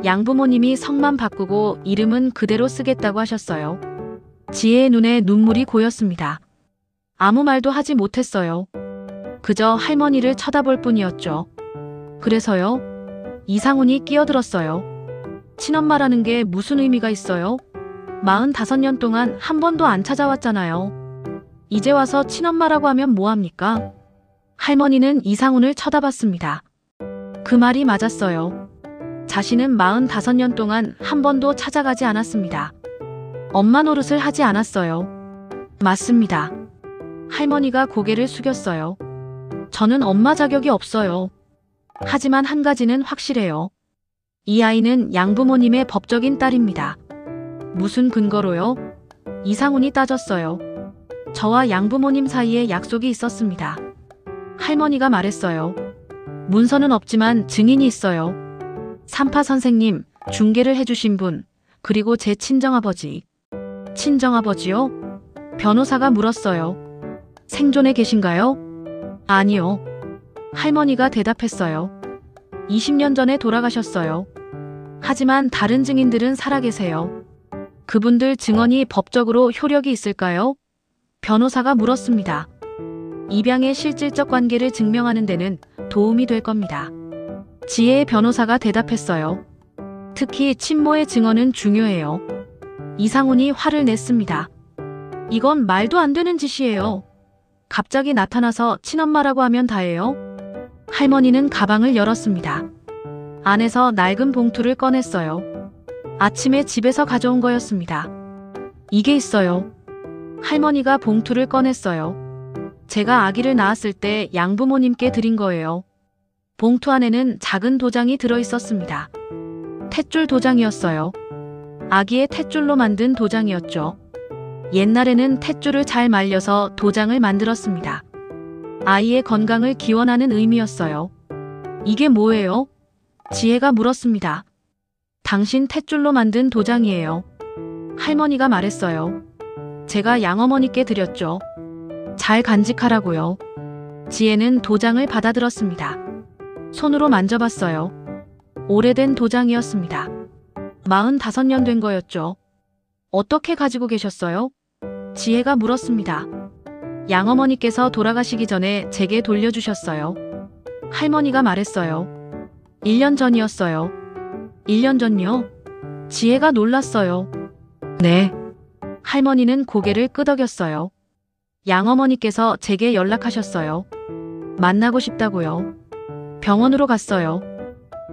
[SPEAKER 1] 양부모님이 성만 바꾸고 이름은 그대로 쓰겠다고 하셨어요. 지혜의 눈에 눈물이 고였습니다. 아무 말도 하지 못했어요. 그저 할머니를 쳐다볼 뿐이었죠. 그래서요? 이상훈이 끼어들었어요. 친엄마라는 게 무슨 의미가 있어요? 45년 동안 한 번도 안 찾아왔잖아요. 이제 와서 친엄마라고 하면 뭐합니까? 할머니는 이상훈을 쳐다봤습니다. 그 말이 맞았어요. 자신은 45년 동안 한 번도 찾아가지 않았습니다. 엄마 노릇을 하지 않았어요. 맞습니다. 할머니가 고개를 숙였어요. 저는 엄마 자격이 없어요. 하지만 한 가지는 확실해요. 이 아이는 양부모님의 법적인 딸입니다. 무슨 근거로요? 이상훈이 따졌어요. 저와 양부모님 사이에 약속이 있었습니다. 할머니가 말했어요. 문서는 없지만 증인이 있어요. 산파 선생님, 중개를 해주신 분, 그리고 제 친정아버지. 친정아버지요? 변호사가 물었어요. 생존에 계신가요? 아니요. 할머니가 대답했어요. 20년 전에 돌아가셨어요. 하지만 다른 증인들은 살아계세요. 그분들 증언이 법적으로 효력이 있을까요? 변호사가 물었습니다. 입양의 실질적 관계를 증명하는 데는 도움이 될 겁니다. 지혜의 변호사가 대답했어요. 특히 친모의 증언은 중요해요. 이상훈이 화를 냈습니다. 이건 말도 안 되는 짓이에요. 갑자기 나타나서 친엄마라고 하면 다예요? 할머니는 가방을 열었습니다. 안에서 낡은 봉투를 꺼냈어요. 아침에 집에서 가져온 거였습니다. 이게 있어요. 할머니가 봉투를 꺼냈어요. 제가 아기를 낳았을 때 양부모님께 드린 거예요. 봉투 안에는 작은 도장이 들어 있었습니다. 탯줄 도장이었어요. 아기의 탯줄로 만든 도장이었죠. 옛날에는 탯줄을 잘 말려서 도장을 만들었습니다. 아이의 건강을 기원하는 의미였어요. 이게 뭐예요? 지혜가 물었습니다. 당신 탯줄로 만든 도장이에요. 할머니가 말했어요. 제가 양어머니께 드렸죠. 잘 간직하라고요. 지혜는 도장을 받아들었습니다. 손으로 만져봤어요. 오래된 도장이었습니다. 45년 된 거였죠. 어떻게 가지고 계셨어요? 지혜가 물었습니다. 양어머니께서 돌아가시기 전에 제게 돌려주셨어요. 할머니가 말했어요. 1년 전이었어요. 1년 전요? 지혜가 놀랐어요. 네. 할머니는 고개를 끄덕였어요. 양어머니께서 제게 연락하셨어요. 만나고 싶다고요. 병원으로 갔어요.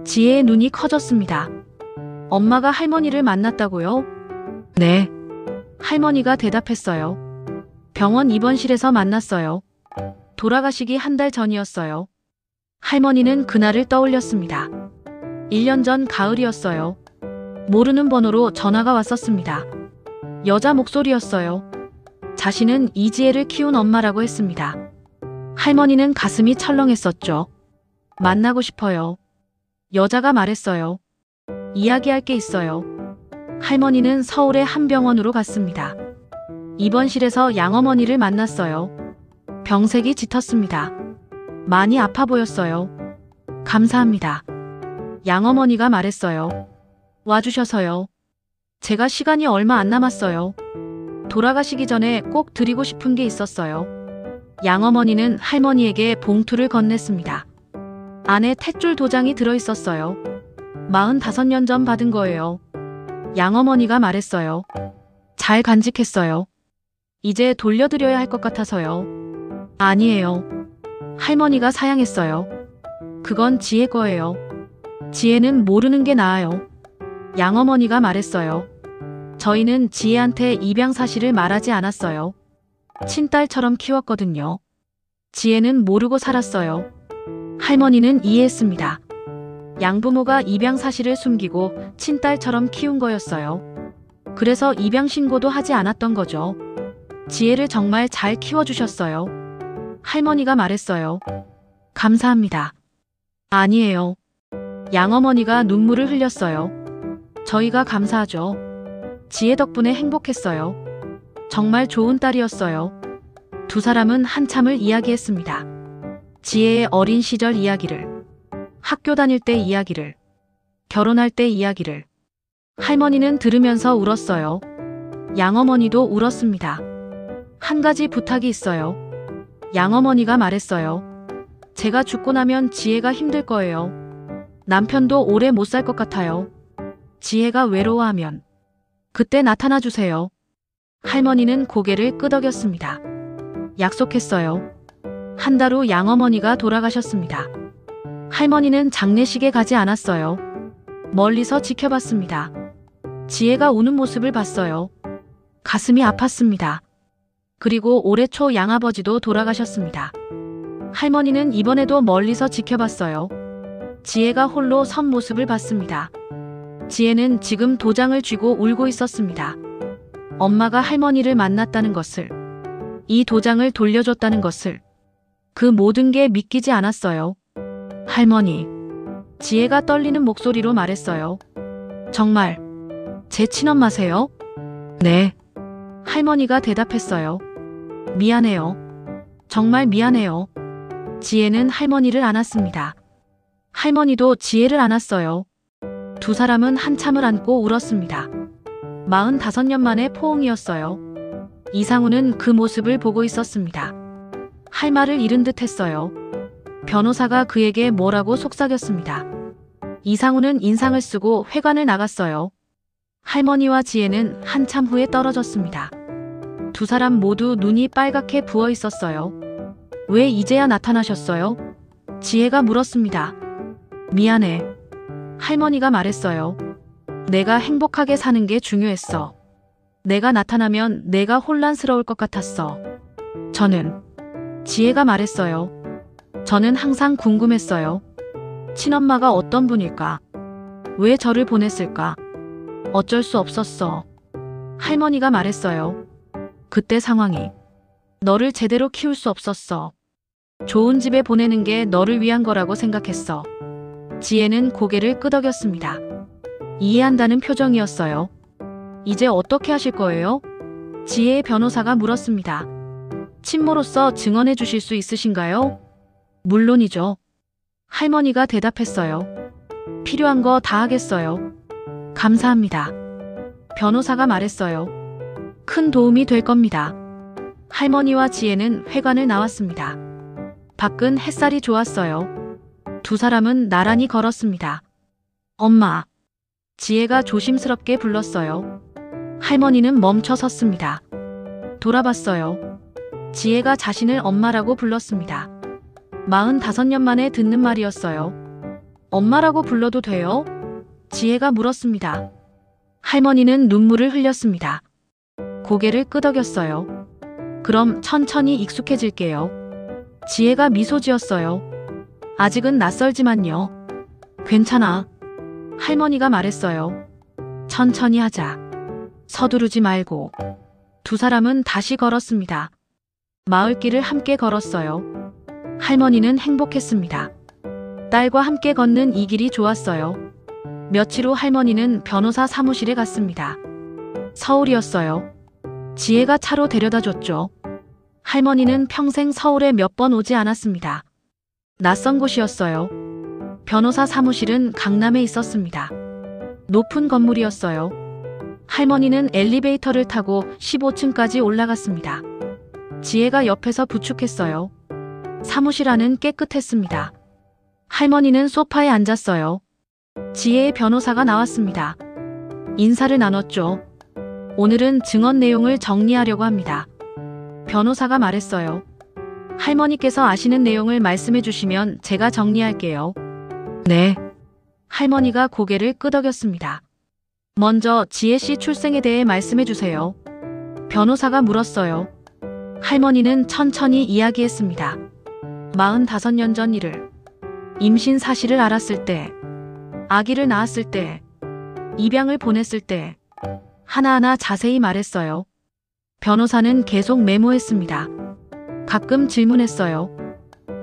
[SPEAKER 1] 지혜의 눈이 커졌습니다. 엄마가 할머니를 만났다고요? 네. 할머니가 대답했어요. 병원 입원실에서 만났어요. 돌아가시기 한 달 전이었어요. 할머니는 그날을 떠올렸습니다. 1년 전 가을이었어요. 모르는 번호로 전화가 왔었습니다. 여자 목소리였어요. 자신은 이지혜를 키운 엄마라고 했습니다. 할머니는 가슴이 철렁했었죠. 만나고 싶어요. 여자가 말했어요. 이야기할 게 있어요. 할머니는 서울의 한 병원으로 갔습니다. 입원실에서 양어머니를 만났어요. 병색이 짙었습니다. 많이 아파 보였어요. 감사합니다. 양어머니가 말했어요. 와주셔서요. 제가 시간이 얼마 안 남았어요. 돌아가시기 전에 꼭 드리고 싶은 게 있었어요. 양어머니는 할머니에게 봉투를 건넸습니다. 안에 탯줄 도장이 들어있었어요. 45년 전 받은 거예요. 양어머니가 말했어요. 잘 간직했어요. 이제 돌려드려야 할 것 같아서요. 아니에요. 할머니가 사양했어요. 그건 지혜 거예요. 지혜는 모르는 게 나아요. 양어머니가 말했어요. 저희는 지혜한테 입양 사실을 말하지 않았어요. 친딸처럼 키웠거든요. 지혜는 모르고 살았어요. 할머니는 이해했습니다. 양부모가 입양 사실을 숨기고 친딸처럼 키운 거였어요. 그래서 입양 신고도 하지 않았던 거죠. 지혜를 정말 잘 키워주셨어요. 할머니가 말했어요. 감사합니다. 아니에요. 양어머니가 눈물을 흘렸어요. 저희가 감사하죠. 지혜 덕분에 행복했어요. 정말 좋은 딸이었어요. 두 사람은 한참을 이야기했습니다. 지혜의 어린 시절 이야기를, 학교 다닐 때 이야기를, 결혼할 때 이야기를. 할머니는 들으면서 울었어요. 양어머니도 울었습니다. 한 가지 부탁이 있어요. 양어머니가 말했어요. 제가 죽고 나면 지혜가 힘들 거예요. 남편도 오래 못 살 것 같아요. 지혜가 외로워하면 그때 나타나 주세요. 할머니는 고개를 끄덕였습니다. 약속했어요. 한 달 후 양어머니가 돌아가셨습니다. 할머니는 장례식에 가지 않았어요. 멀리서 지켜봤습니다. 지혜가 우는 모습을 봤어요. 가슴이 아팠습니다. 그리고 올해 초 양아버지도 돌아가셨습니다. 할머니는 이번에도 멀리서 지켜봤어요. 지혜가 홀로 선 모습을 봤습니다. 지혜는 지금 도장을 쥐고 울고 있었습니다. 엄마가 할머니를 만났다는 것을, 이 도장을 돌려줬다는 것을, 그 모든 게 믿기지 않았어요. 할머니. 지혜가 떨리는 목소리로 말했어요. 정말 제 친엄마세요? 네. 할머니가 대답했어요. 미안해요. 정말 미안해요. 지혜는 할머니를 안았습니다. 할머니도 지혜를 안았어요. 두 사람은 한참을 안고 울었습니다. 45년 만에 포옹이었어요. 이상우는 그 모습을 보고 있었습니다. 할 말을 잃은 듯 했어요. 변호사가 그에게 뭐라고 속삭였습니다. 이상우는 인상을 쓰고 회관을 나갔어요. 할머니와 지혜는 한참 후에 떨어졌습니다. 두 사람 모두 눈이 빨갛게 부어 있었어요. 왜 이제야 나타나셨어요? 지혜가 물었습니다. 미안해. 할머니가 말했어요. 내가 행복하게 사는 게 중요했어. 내가 나타나면 내가 혼란스러울 것 같았어. 지혜가 말했어요. 저는 항상 궁금했어요. 친엄마가 어떤 분일까? 왜 저를 보냈을까? 어쩔 수 없었어. 할머니가 말했어요. 그때 상황이. 너를 제대로 키울 수 없었어. 좋은 집에 보내는 게 너를 위한 거라고 생각했어. 지혜는 고개를 끄덕였습니다. 이해한다는 표정이었어요. 이제 어떻게 하실 거예요? 지혜의 변호사가 물었습니다. 친모로서 증언해 주실 수 있으신가요? 물론이죠. 할머니가 대답했어요. 필요한 거 다 하겠어요. 감사합니다. 변호사가 말했어요. 큰 도움이 될 겁니다. 할머니와 지혜는 회관을 나왔습니다. 밖은 햇살이 좋았어요. 두 사람은 나란히 걸었습니다. 엄마. 지혜가 조심스럽게 불렀어요. 할머니는 멈춰 섰습니다. 돌아봤어요. 지혜가 자신을 엄마라고 불렀습니다. 45년 만에 듣는 말이었어요. 엄마라고 불러도 돼요? 지혜가 물었습니다. 할머니는 눈물을 흘렸습니다. 고개를 끄덕였어요. 그럼 천천히 익숙해질게요. 지혜가 미소 지었어요. 아직은 낯설지만요. 괜찮아. 할머니가 말했어요. 천천히 하자. 서두르지 말고. 두 사람은 다시 걸었습니다. 마을길을 함께 걸었어요. 할머니는 행복했습니다. 딸과 함께 걷는 이 길이 좋았어요. 며칠 후 할머니는 변호사 사무실에 갔습니다. 서울이었어요. 지혜가 차로 데려다 줬죠. 할머니는 평생 서울에 몇 번 오지 않았습니다. 낯선 곳이었어요. 변호사 사무실은 강남에 있었습니다. 높은 건물이었어요. 할머니는 엘리베이터를 타고 15층까지 올라갔습니다. 지혜가 옆에서 부축했어요. 사무실 안은 깨끗했습니다. 할머니는 소파에 앉았어요. 지혜의 변호사가 나왔습니다. 인사를 나눴죠. 오늘은 증언 내용을 정리하려고 합니다. 변호사가 말했어요. 할머니께서 아시는 내용을 말씀해 주시면 제가 정리할게요. 네. 할머니가 고개를 끄덕였습니다. 먼저 지혜 씨 출생에 대해 말씀해 주세요. 변호사가 물었어요. 할머니는 천천히 이야기했습니다. 45년 전 일을. 임신 사실을 알았을 때, 아기를 낳았을 때, 입양을 보냈을 때, 하나하나 자세히 말했어요. 변호사는 계속 메모했습니다. 가끔 질문했어요.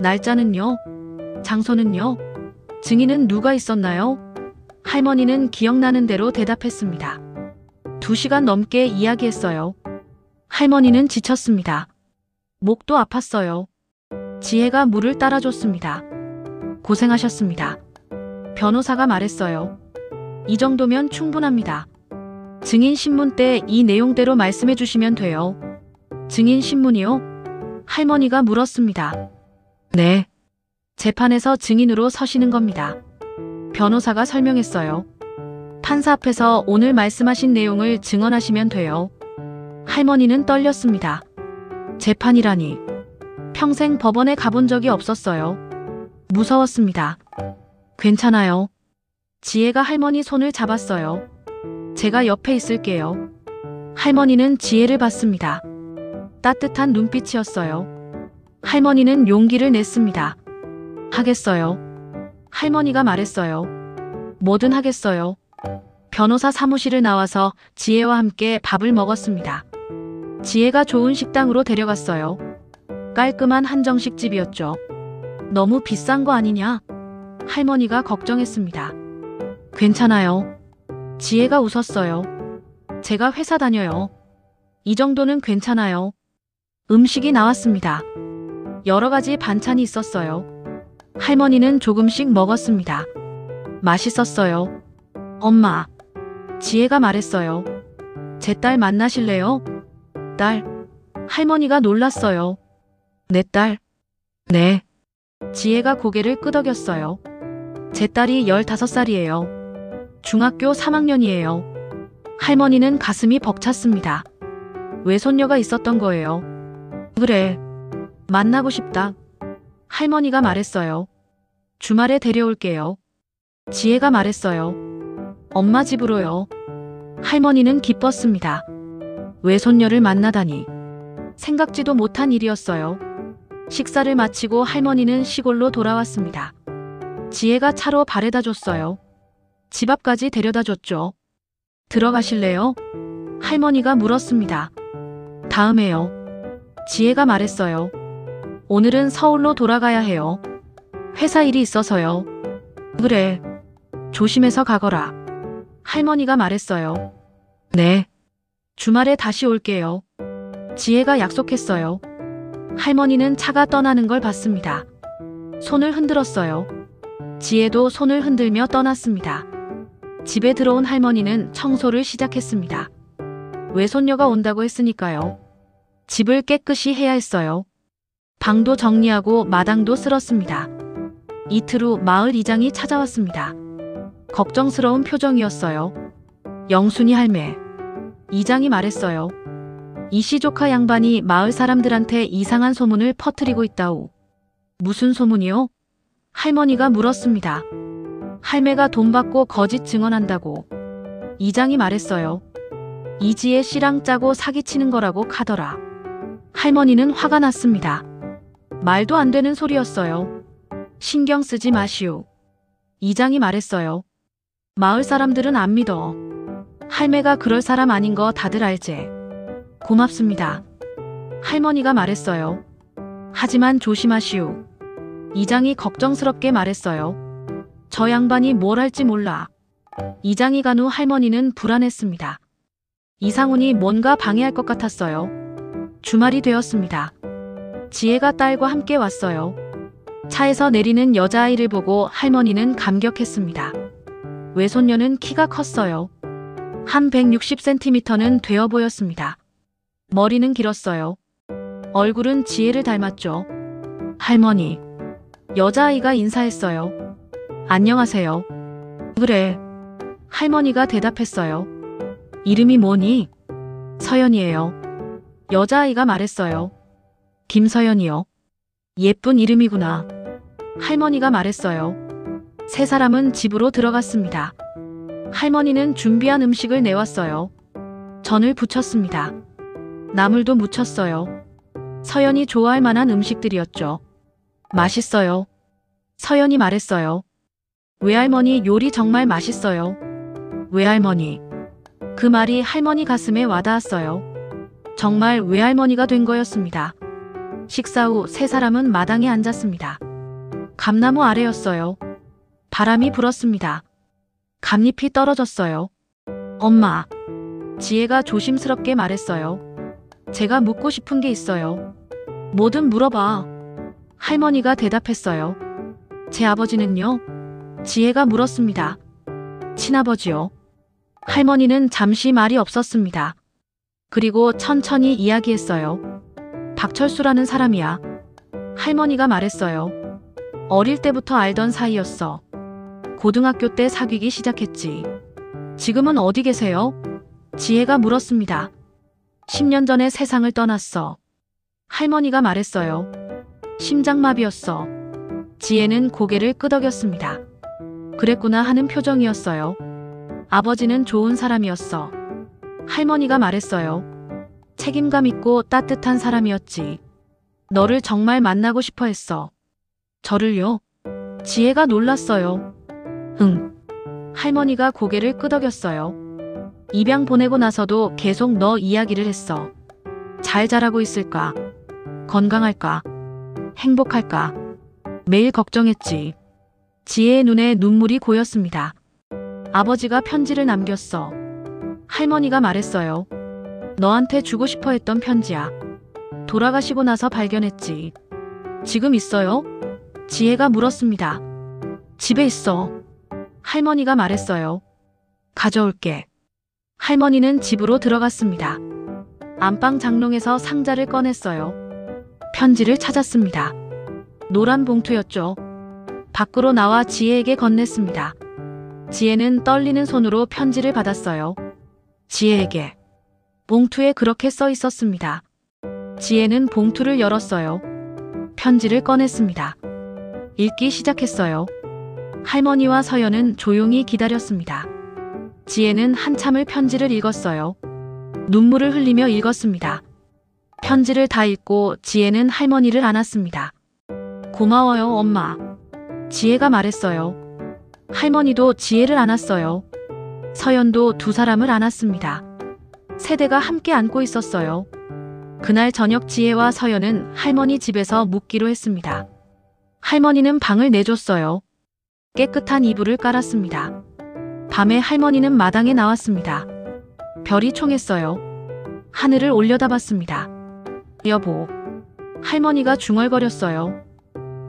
[SPEAKER 1] 날짜는요? 장소는요? 증인은 누가 있었나요? 할머니는 기억나는 대로 대답했습니다. 2시간 넘게 이야기했어요. 할머니는 지쳤습니다. 목도 아팠어요. 지혜가 물을 따라줬습니다. 고생하셨습니다. 변호사가 말했어요. 이 정도면 충분합니다. 증인 신문 때 이 내용대로 말씀해 주시면 돼요. 증인 신문이요? 할머니가 물었습니다. 네. 재판에서 증인으로 서시는 겁니다. 변호사가 설명했어요. 판사 앞에서 오늘 말씀하신 내용을 증언하시면 돼요. 할머니는 떨렸습니다. 재판이라니. 평생 법원에 가본 적이 없었어요. 무서웠습니다. 괜찮아요. 지혜가 할머니 손을 잡았어요. 제가 옆에 있을게요. 할머니는 지혜를 봤습니다. 따뜻한 눈빛이었어요. 할머니는 용기를 냈습니다. 하겠어요. 할머니가 말했어요. 뭐든 하겠어요. 변호사 사무실을 나와서 지혜와 함께 밥을 먹었습니다. 지혜가 좋은 식당으로 데려갔어요. 깔끔한 한정식 집이었죠. 너무 비싼 거 아니냐? 할머니가 걱정했습니다. 괜찮아요. 지혜가 웃었어요. 제가 회사 다녀요. 이 정도는 괜찮아요. 음식이 나왔습니다. 여러 가지 반찬이 있었어요. 할머니는 조금씩 먹었습니다. 맛있었어요. 엄마, 지혜가 말했어요. 제 딸 만나실래요? 딸? 할머니가 놀랐어요. 내 딸? 네. 지혜가 고개를 끄덕였어요. 제 딸이 15살이에요. 중학교 3학년이에요. 할머니는 가슴이 벅찼습니다. 외손녀가 있었던 거예요. 그래. 만나고 싶다. 할머니가 말했어요. 주말에 데려올게요. 지혜가 말했어요. 엄마 집으로요. 할머니는 기뻤습니다. 외손녀를 만나다니. 생각지도 못한 일이었어요. 식사를 마치고 할머니는 시골로 돌아왔습니다. 지혜가 차로 바래다 줬어요. 집 앞까지 데려다 줬죠. 들어가실래요? 할머니가 물었습니다. 다음에요. 지혜가 말했어요. 오늘은 서울로 돌아가야 해요. 회사 일이 있어서요. 그래. 조심해서 가거라. 할머니가 말했어요. 네. 주말에 다시 올게요. 지혜가 약속했어요. 할머니는 차가 떠나는 걸 봤습니다. 손을 흔들었어요. 지혜도 손을 흔들며 떠났습니다. 집에 들어온 할머니는 청소를 시작했습니다. 외손녀가 온다고 했으니까요. 집을 깨끗이 해야 했어요. 방도 정리하고 마당도 쓸었습니다. 이틀 후 마을 이장이 찾아왔습니다. 걱정스러운 표정이었어요. 영순이 할매. 이장이 말했어요. 이씨 조카 양반이 마을 사람들한테 이상한 소문을 퍼뜨리고 있다오. 무슨 소문이요? 할머니가 물었습니다. 할매가 돈 받고 거짓 증언한다고. 이장이 말했어요. 이지혜 씨랑 짜고 사기치는 거라고 카더라. 할머니는 화가 났습니다. 말도 안 되는 소리였어요. 신경 쓰지 마시오. 이장이 말했어요. 마을 사람들은 안 믿어. 할매가 그럴 사람 아닌 거 다들 알제. 고맙습니다. 할머니가 말했어요. 하지만 조심하시오. 이장이 걱정스럽게 말했어요. 저 양반이 뭘 할지 몰라. 이장이 간 후 할머니는 불안했습니다. 이상훈이 뭔가 방해할 것 같았어요. 주말이 되었습니다. 지혜가 딸과 함께 왔어요. 차에서 내리는 여자아이를 보고 할머니는 감격했습니다. 외손녀는 키가 컸어요. 한 160cm는 되어 보였습니다. 머리는 길었어요. 얼굴은 지혜를 닮았죠. 할머니. 여자아이가 인사했어요. 안녕하세요. 그래. 할머니가 대답했어요. 이름이 뭐니? 서연이에요. 여자아이가 말했어요. 김서연이요. 예쁜 이름이구나. 할머니가 말했어요. 세 사람은 집으로 들어갔습니다. 할머니는 준비한 음식을 내왔어요. 전을 부쳤습니다. 나물도 무쳤어요. 서연이 좋아할 만한 음식들이었죠. 맛있어요. 서연이 말했어요. 외할머니 요리 정말 맛있어요. 외할머니. 그 말이 할머니 가슴에 와닿았어요. 정말 외할머니가 된 거였습니다. 식사 후 세 사람은 마당에 앉았습니다. 감나무 아래였어요. 바람이 불었습니다. 감잎이 떨어졌어요. 엄마. 지혜가 조심스럽게 말했어요. 제가 묻고 싶은 게 있어요. 뭐든 물어봐. 할머니가 대답했어요. 제 아버지는요? 지혜가 물었습니다. 친아버지요. 할머니는 잠시 말이 없었습니다. 그리고 천천히 이야기했어요. 박철수라는 사람이야. 할머니가 말했어요. 어릴 때부터 알던 사이였어. 고등학교 때 사귀기 시작했지. 지금은 어디 계세요? 지혜가 물었습니다. 10년 전에 세상을 떠났어. 할머니가 말했어요. 심장마비였어. 지혜는 고개를 끄덕였습니다. 그랬구나 하는 표정이었어요. 아버지는 좋은 사람이었어. 할머니가 말했어요. 책임감 있고 따뜻한 사람이었지. 너를 정말 만나고 싶어 했어. 저를요? 지혜가 놀랐어요. 응. 할머니가 고개를 끄덕였어요. 입양 보내고 나서도 계속 너 이야기를 했어. 잘 자라고 있을까? 건강할까? 행복할까? 매일 걱정했지. 지혜의 눈에 눈물이 고였습니다. 아버지가 편지를 남겼어. 할머니가 말했어요. 너한테 주고 싶어 했던 편지야. 돌아가시고 나서 발견했지. 지금 있어요? 지혜가 물었습니다. 집에 있어. 할머니가 말했어요. 가져올게. 할머니는 집으로 들어갔습니다. 안방 장롱에서 상자를 꺼냈어요. 편지를 찾았습니다. 노란 봉투였죠. 밖으로 나와 지혜에게 건넸습니다. 지혜는 떨리는 손으로 편지를 받았어요. 지혜에게. 봉투에 그렇게 써 있었습니다. 지혜는 봉투를 열었어요. 편지를 꺼냈습니다. 읽기 시작했어요. 할머니와 서연은 조용히 기다렸습니다. 지혜는 한참을 편지를 읽었어요. 눈물을 흘리며 읽었습니다. 편지를 다 읽고 지혜는 할머니를 안았습니다. 고마워요, 엄마. 지혜가 말했어요. 할머니도 지혜를 안았어요. 서연도 두 사람을 안았습니다. 세대가 함께 안고 있었어요. 그날 저녁 지혜와 서연은 할머니 집에서 묵기로 했습니다. 할머니는 방을 내줬어요. 깨끗한 이불을 깔았습니다. 밤에 할머니는 마당에 나왔습니다. 별이 총했어요. 하늘을 올려다봤습니다. 여보. 할머니가 중얼거렸어요.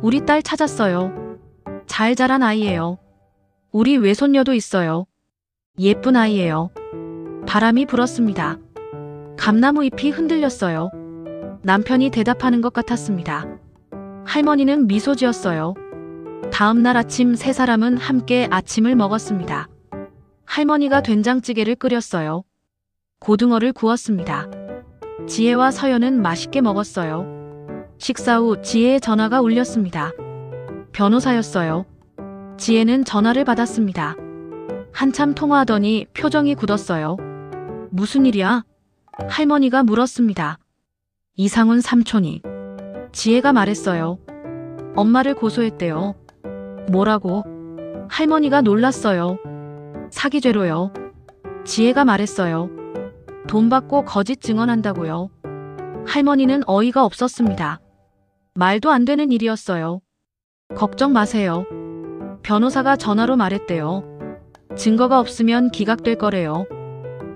[SPEAKER 1] 우리 딸 찾았어요. 잘 자란 아이예요. 우리 외손녀도 있어요. 예쁜 아이예요. 바람이 불었습니다. 감나무 잎이 흔들렸어요. 남편이 대답하는 것 같았습니다. 할머니는 미소 지었어요. 다음 날 아침 세 사람은 함께 아침을 먹었습니다. 할머니가 된장찌개를 끓였어요. 고등어를 구웠습니다. 지혜와 서연은 맛있게 먹었어요. 식사 후 지혜의 전화가 울렸습니다. 변호사였어요. 지혜는 전화를 받았습니다. 한참 통화하더니 표정이 굳었어요. 무슨 일이야? 할머니가 물었습니다. 이상훈 삼촌이. 지혜가 말했어요. 엄마를 고소했대요. 뭐라고? 할머니가 놀랐어요. 사기죄로요. 지혜가 말했어요. 돈 받고 거짓 증언한다고요. 할머니는 어이가 없었습니다. 말도 안 되는 일이었어요. 걱정 마세요. 변호사가 전화로 말했대요. 증거가 없으면 기각될 거래요.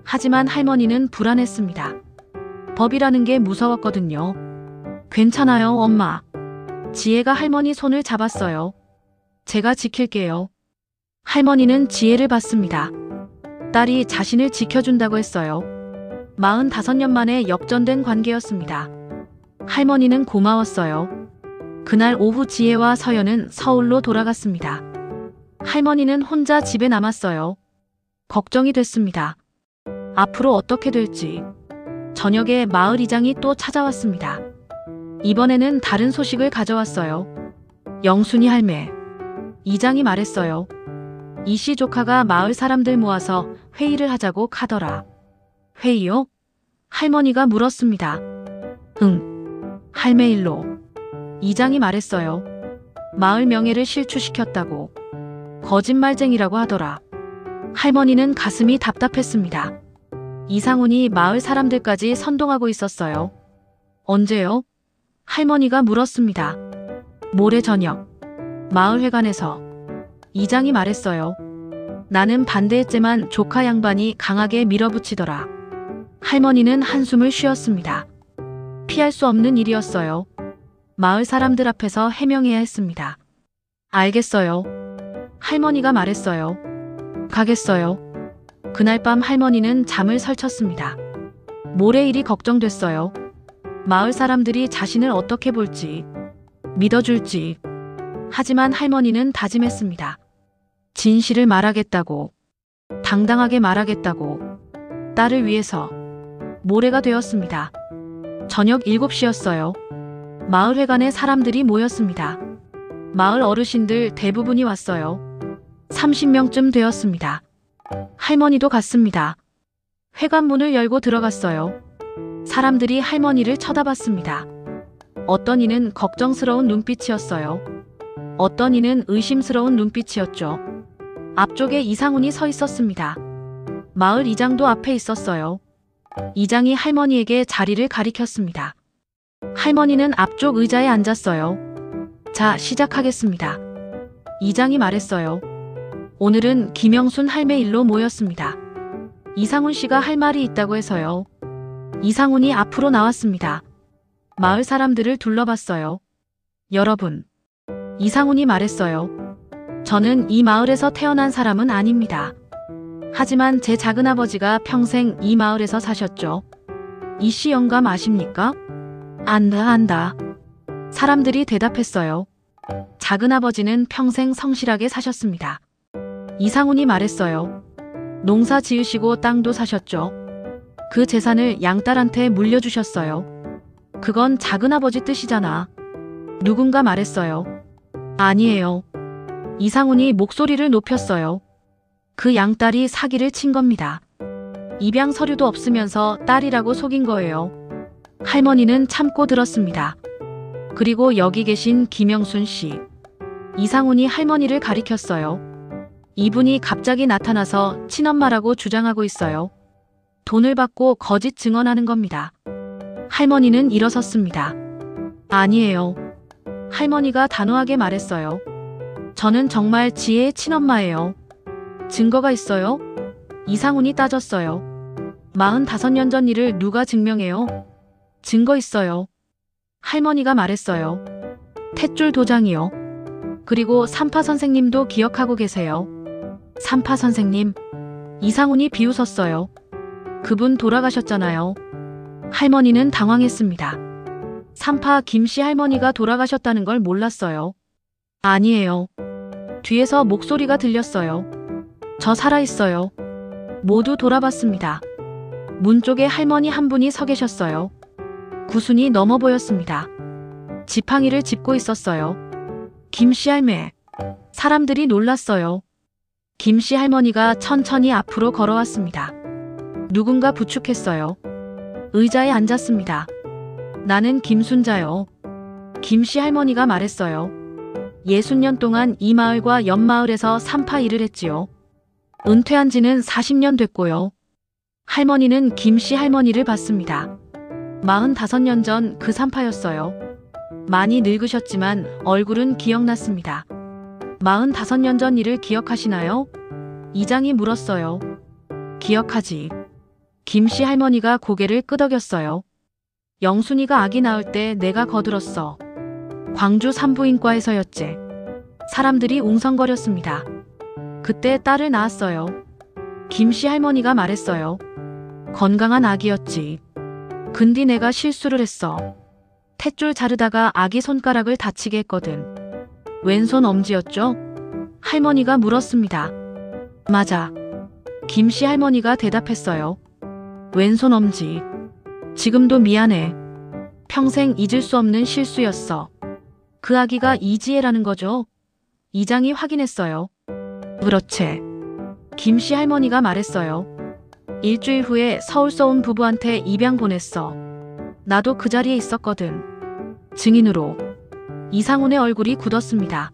[SPEAKER 1] 하지만 할머니는 불안했습니다. 법이라는 게 무서웠거든요. 괜찮아요, 엄마. 지혜가 할머니 손을 잡았어요. 제가 지킬게요. 할머니는 지혜를 봤습니다. 딸이 자신을 지켜준다고 했어요. 45년 만에 역전된 관계였습니다. 할머니는 고마웠어요. 그날 오후 지혜와 서연은 서울로 돌아갔습니다. 할머니는 혼자 집에 남았어요. 걱정이 됐습니다. 앞으로 어떻게 될지. 저녁에 마을 이장이 또 찾아왔습니다. 이번에는 다른 소식을 가져왔어요. 영순이 할매. 이장이 말했어요. 이씨 조카가 마을 사람들 모아서 회의를 하자고 카더라. 회의요? 할머니가 물었습니다. 응. 할매 일로. 이장이 말했어요. 마을 명예를 실추시켰다고. 거짓말쟁이라고 하더라. 할머니는 가슴이 답답했습니다. 이상훈이 마을 사람들까지 선동하고 있었어요. 언제요? 할머니가 물었습니다. 모레 저녁. 마을회관에서. 이장이 말했어요. 나는 반대했지만 조카 양반이 강하게 밀어붙이더라. 할머니는 한숨을 쉬었습니다. 피할 수 없는 일이었어요. 마을 사람들 앞에서 해명해야 했습니다. 알겠어요. 할머니가 말했어요. 가겠어요. 그날 밤 할머니는 잠을 설쳤습니다. 모레 일이 걱정됐어요. 마을 사람들이 자신을 어떻게 볼지, 믿어줄지. 하지만 할머니는 다짐했습니다. 진실을 말하겠다고, 당당하게 말하겠다고, 딸을 위해서. 모레가 되었습니다. 저녁 7시였어요. 마을회관에 사람들이 모였습니다. 마을 어르신들 대부분이 왔어요. 30명쯤 되었습니다. 할머니도 갔습니다. 회관 문을 열고 들어갔어요. 사람들이 할머니를 쳐다봤습니다. 어떤 이는 걱정스러운 눈빛이었어요. 어떤 이는 의심스러운 눈빛이었죠. 앞쪽에 이상훈이 서 있었습니다. 마을 이장도 앞에 있었어요. 이장이 할머니에게 자리를 가리켰습니다. 할머니는 앞쪽 의자에 앉았어요. 자, 시작하겠습니다. 이장이 말했어요. 오늘은 김영순 할매 일로 모였습니다. 이상훈 씨가 할 말이 있다고 해서요. 이상훈이 앞으로 나왔습니다. 마을 사람들을 둘러봤어요. 여러분, 이상훈이 말했어요. 저는 이 마을에서 태어난 사람은 아닙니다. 하지만 제 작은아버지가 평생 이 마을에서 사셨죠. 이씨 영감 아십니까? 안다. 사람들이 대답했어요. 작은아버지는 평생 성실하게 사셨습니다. 이상훈이 말했어요. 농사 지으시고 땅도 사셨죠. 그 재산을 양딸한테 물려주셨어요. 그건 작은아버지 뜻이잖아. 누군가 말했어요. 아니에요. 이상훈이 목소리를 높였어요. 그 양딸이 사기를 친 겁니다. 입양 서류도 없으면서 딸이라고 속인 거예요. 할머니는 참고 들었습니다. 그리고 여기 계신 김영순 씨. 이상훈이 할머니를 가리켰어요. 이분이 갑자기 나타나서 친엄마라고 주장하고 있어요. 돈을 받고 거짓 증언하는 겁니다. 할머니는 일어섰습니다. 아니에요. 할머니가 단호하게 말했어요. 저는 정말 지혜의 친엄마예요. 증거가 있어요? 이상훈이 따졌어요. 45년 전 일을 누가 증명해요? 증거 있어요. 할머니가 말했어요. 탯줄 도장이요. 그리고 삼파 선생님도 기억하고 계세요. 삼파 선생님. 이상훈이 비웃었어요. 그분 돌아가셨잖아요. 할머니는 당황했습니다. 삼파 김씨 할머니가 돌아가셨다는 걸 몰랐어요. 아니에요. 뒤에서 목소리가 들렸어요. 저 살아있어요. 모두 돌아봤습니다. 문 쪽에 할머니 한 분이 서 계셨어요. 구순이 넘어 보였습니다. 지팡이를 짚고 있었어요. 김씨 할매. 사람들이 놀랐어요. 김씨 할머니가 천천히 앞으로 걸어왔습니다. 누군가 부축했어요. 의자에 앉았습니다. 나는 김순자요. 김씨 할머니가 말했어요. 60년 동안 이 마을과 옆마을에서 삼파 일을 했지요. 은퇴한 지는 40년 됐고요. 할머니는 김씨 할머니를 봤습니다. 45년 전 그 삼파였어요. 많이 늙으셨지만 얼굴은 기억났습니다. 45년 전 일을 기억하시나요? 이장이 물었어요. 기억하지. 김씨 할머니가 고개를 끄덕였어요. 영순이가 아기 낳을 때 내가 거들었어. 광주 산부인과에서였지. 사람들이 웅성거렸습니다. 그때 딸을 낳았어요. 김씨 할머니가 말했어요. 건강한 아기였지. 근데 내가 실수를 했어. 탯줄 자르다가 아기 손가락을 다치게 했거든. 왼손 엄지였죠? 할머니가 물었습니다. 맞아. 김씨 할머니가 대답했어요. 왼손 엄지. 지금도 미안해. 평생 잊을 수 없는 실수였어. 그 아기가 이지혜라는 거죠? 이장이 확인했어요. 그렇지. 김씨 할머니가 말했어요. 일주일 후에 서울서 온 부부한테 입양 보냈어. 나도 그 자리에 있었거든. 증인으로. 이상훈의 얼굴이 굳었습니다.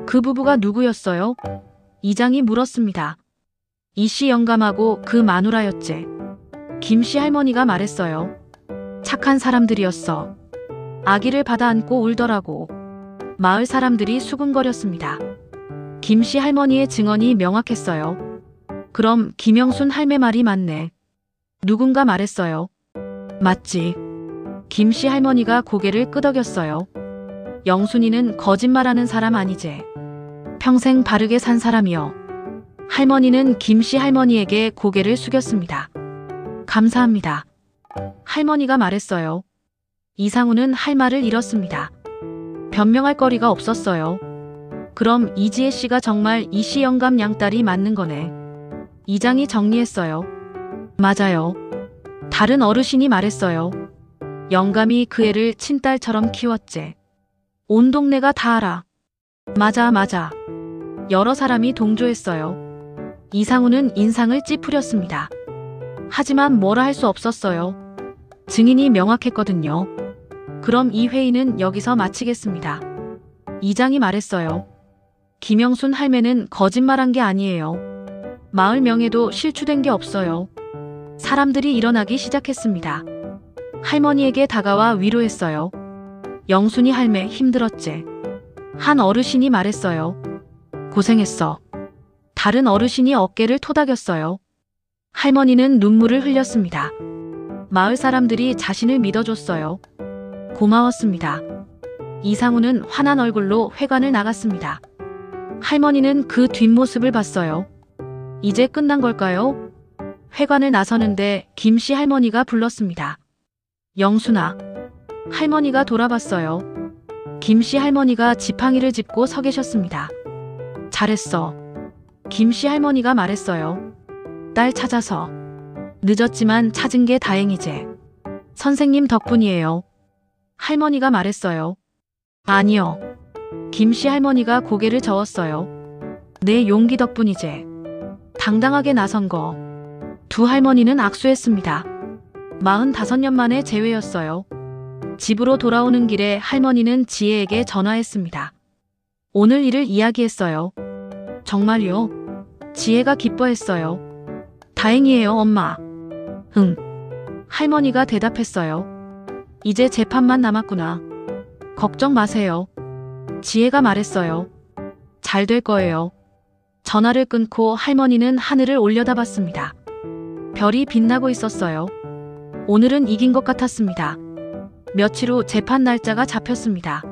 [SPEAKER 1] 그 부부가 누구였어요? 이장이 물었습니다. 이씨 영감하고 그 마누라였지. 김씨 할머니가 말했어요. 착한 사람들이었어. 아기를 받아 안고 울더라고. 마을 사람들이 수군거렸습니다. 김씨 할머니의 증언이 명확했어요. 그럼 김영순 할매 말이 맞네. 누군가 말했어요. 맞지. 김씨 할머니가 고개를 끄덕였어요. 영순이는 거짓말하는 사람 아니지. 평생 바르게 산 사람이여. 할머니는 김씨 할머니에게 고개를 숙였습니다. 감사합니다. 할머니가 말했어요. 이상훈은 할 말을 잃었습니다. 변명할 거리가 없었어요. 그럼 이지혜 씨가 정말 이씨 영감 양딸이 맞는 거네. 이장이 정리했어요. 맞아요. 다른 어르신이 말했어요. 영감이 그 애를 친딸처럼 키웠지. 온 동네가 다 알아. 맞아. 여러 사람이 동조했어요. 이상훈은 인상을 찌푸렸습니다. 하지만 뭐라 할 수 없었어요. 증인이 명확했거든요. 그럼 이 회의는 여기서 마치겠습니다. 이장이 말했어요. 김영순 할매는 거짓말한 게 아니에요. 마을 명예도 실추된 게 없어요. 사람들이 일어나기 시작했습니다. 할머니에게 다가와 위로했어요. 영순이 할매 힘들었지. 한 어르신이 말했어요. 고생했어. 다른 어르신이 어깨를 토닥였어요. 할머니는 눈물을 흘렸습니다. 마을 사람들이 자신을 믿어줬어요. 고마웠습니다. 이상우는 환한 얼굴로 회관을 나갔습니다. 할머니는 그 뒷모습을 봤어요. 이제 끝난 걸까요? 회관을 나서는데 김씨 할머니가 불렀습니다. 영순아. 할머니가 돌아봤어요. 김씨 할머니가 지팡이를 짚고 서 계셨습니다. 잘했어. 김씨 할머니가 말했어요. 딸 찾아서. 늦었지만 찾은 게 다행이지. 선생님 덕분이에요. 할머니가 말했어요. 아니요. 김씨 할머니가 고개를 저었어요. 내 용기 덕분이지. 당당하게 나선 거. 두 할머니는 악수했습니다. 45년 만에 재회였어요. 집으로 돌아오는 길에 할머니는 지혜에게 전화했습니다. 오늘 일을 이야기했어요. 정말요? 지혜가 기뻐했어요. 다행이에요, 엄마. 응. 할머니가 대답했어요. 이제 재판만 남았구나. 걱정 마세요. 지혜가 말했어요. 잘 될 거예요. 전화를 끊고 할머니는 하늘을 올려다봤습니다. 별이 빛나고 있었어요. 오늘은 이긴 것 같았습니다. 며칠 후 재판 날짜가 잡혔습니다.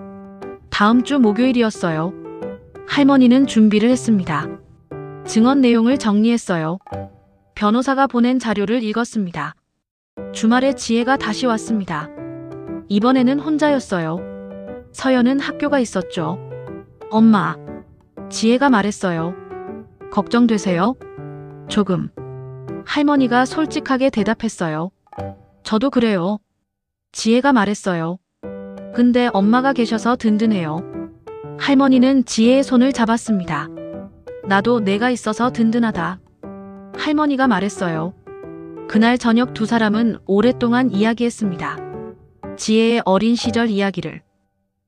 [SPEAKER 1] 다음 주 목요일이었어요. 할머니는 준비를 했습니다. 증언 내용을 정리했어요. 변호사가 보낸 자료를 읽었습니다. 주말에 지혜가 다시 왔습니다. 이번에는 혼자였어요. 서연은 학교가 있었죠. 엄마. 지혜가 말했어요. 걱정되세요? 조금. 할머니가 솔직하게 대답했어요. 저도 그래요. 지혜가 말했어요. 근데 엄마가 계셔서 든든해요. 할머니는 지혜의 손을 잡았습니다. 나도 내가 있어서 든든하다. 할머니가 말했어요. 그날 저녁 두 사람은 오랫동안 이야기했습니다. 지혜의 어린 시절 이야기를,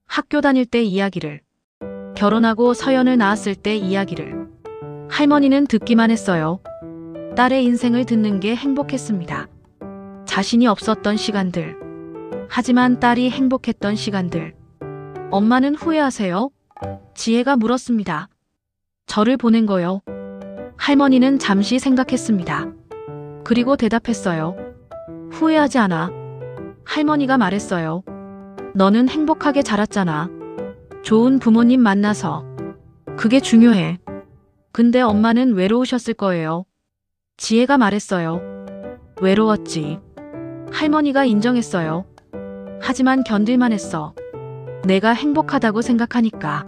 [SPEAKER 1] 학교 다닐 때 이야기를, 결혼하고 서연을 낳았을 때 이야기를. 할머니는 듣기만 했어요. 딸의 인생을 듣는 게 행복했습니다. 자신이 없었던 시간들. 하지만 딸이 행복했던 시간들. 엄마는 후회하세요? 지혜가 물었습니다. 저를 보낸 거요. 할머니는 잠시 생각했습니다. 그리고 대답했어요. 후회하지 않아. 할머니가 말했어요. 너는 행복하게 자랐잖아. 좋은 부모님 만나서. 그게 중요해. 근데 엄마는 외로우셨을 거예요. 지혜가 말했어요. 외로웠지. 할머니가 인정했어요. 하지만 견딜만 했어. 내가 행복하다고 생각하니까.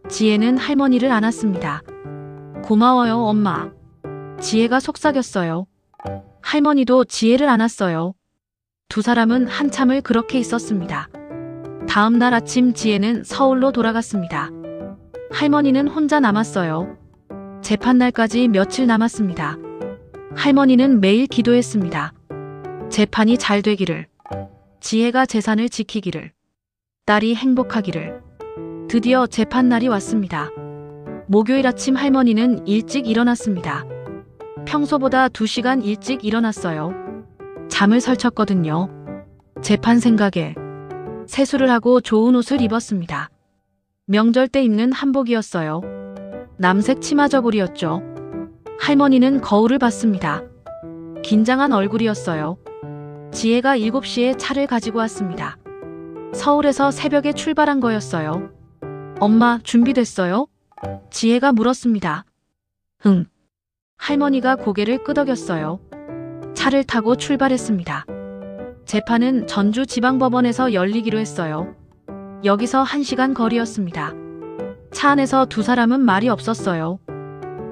[SPEAKER 1] 지혜는 할머니를 안았습니다. 고마워요, 엄마. 지혜가 속삭였어요. 할머니도 지혜를 안았어요. 두 사람은 한참을 그렇게 있었습니다. 다음 날 아침 지혜는 서울로 돌아갔습니다. 할머니는 혼자 남았어요. 재판날까지 며칠 남았습니다. 할머니는 매일 기도했습니다. 재판이 잘 되기를. 지혜가 재산을 지키기를. 딸이 행복하기를. 드디어 재판날이 왔습니다. 목요일 아침 할머니는 일찍 일어났습니다. 평소보다 2시간 일찍 일어났어요. 잠을 설쳤거든요. 재판 생각에. 세수를 하고 좋은 옷을 입었습니다. 명절 때 입는 한복이었어요. 남색 치마 저고리였죠. 할머니는 거울을 봤습니다. 긴장한 얼굴이었어요. 지혜가 7시에 차를 가지고 왔습니다. 서울에서 새벽에 출발한 거였어요. 엄마, 준비됐어요? 지혜가 물었습니다. 응. 할머니가 고개를 끄덕였어요. 차를 타고 출발했습니다. 재판은 전주지방법원에서 열리기로 했어요. 여기서 1시간 거리였습니다. 차 안에서 두 사람은 말이 없었어요.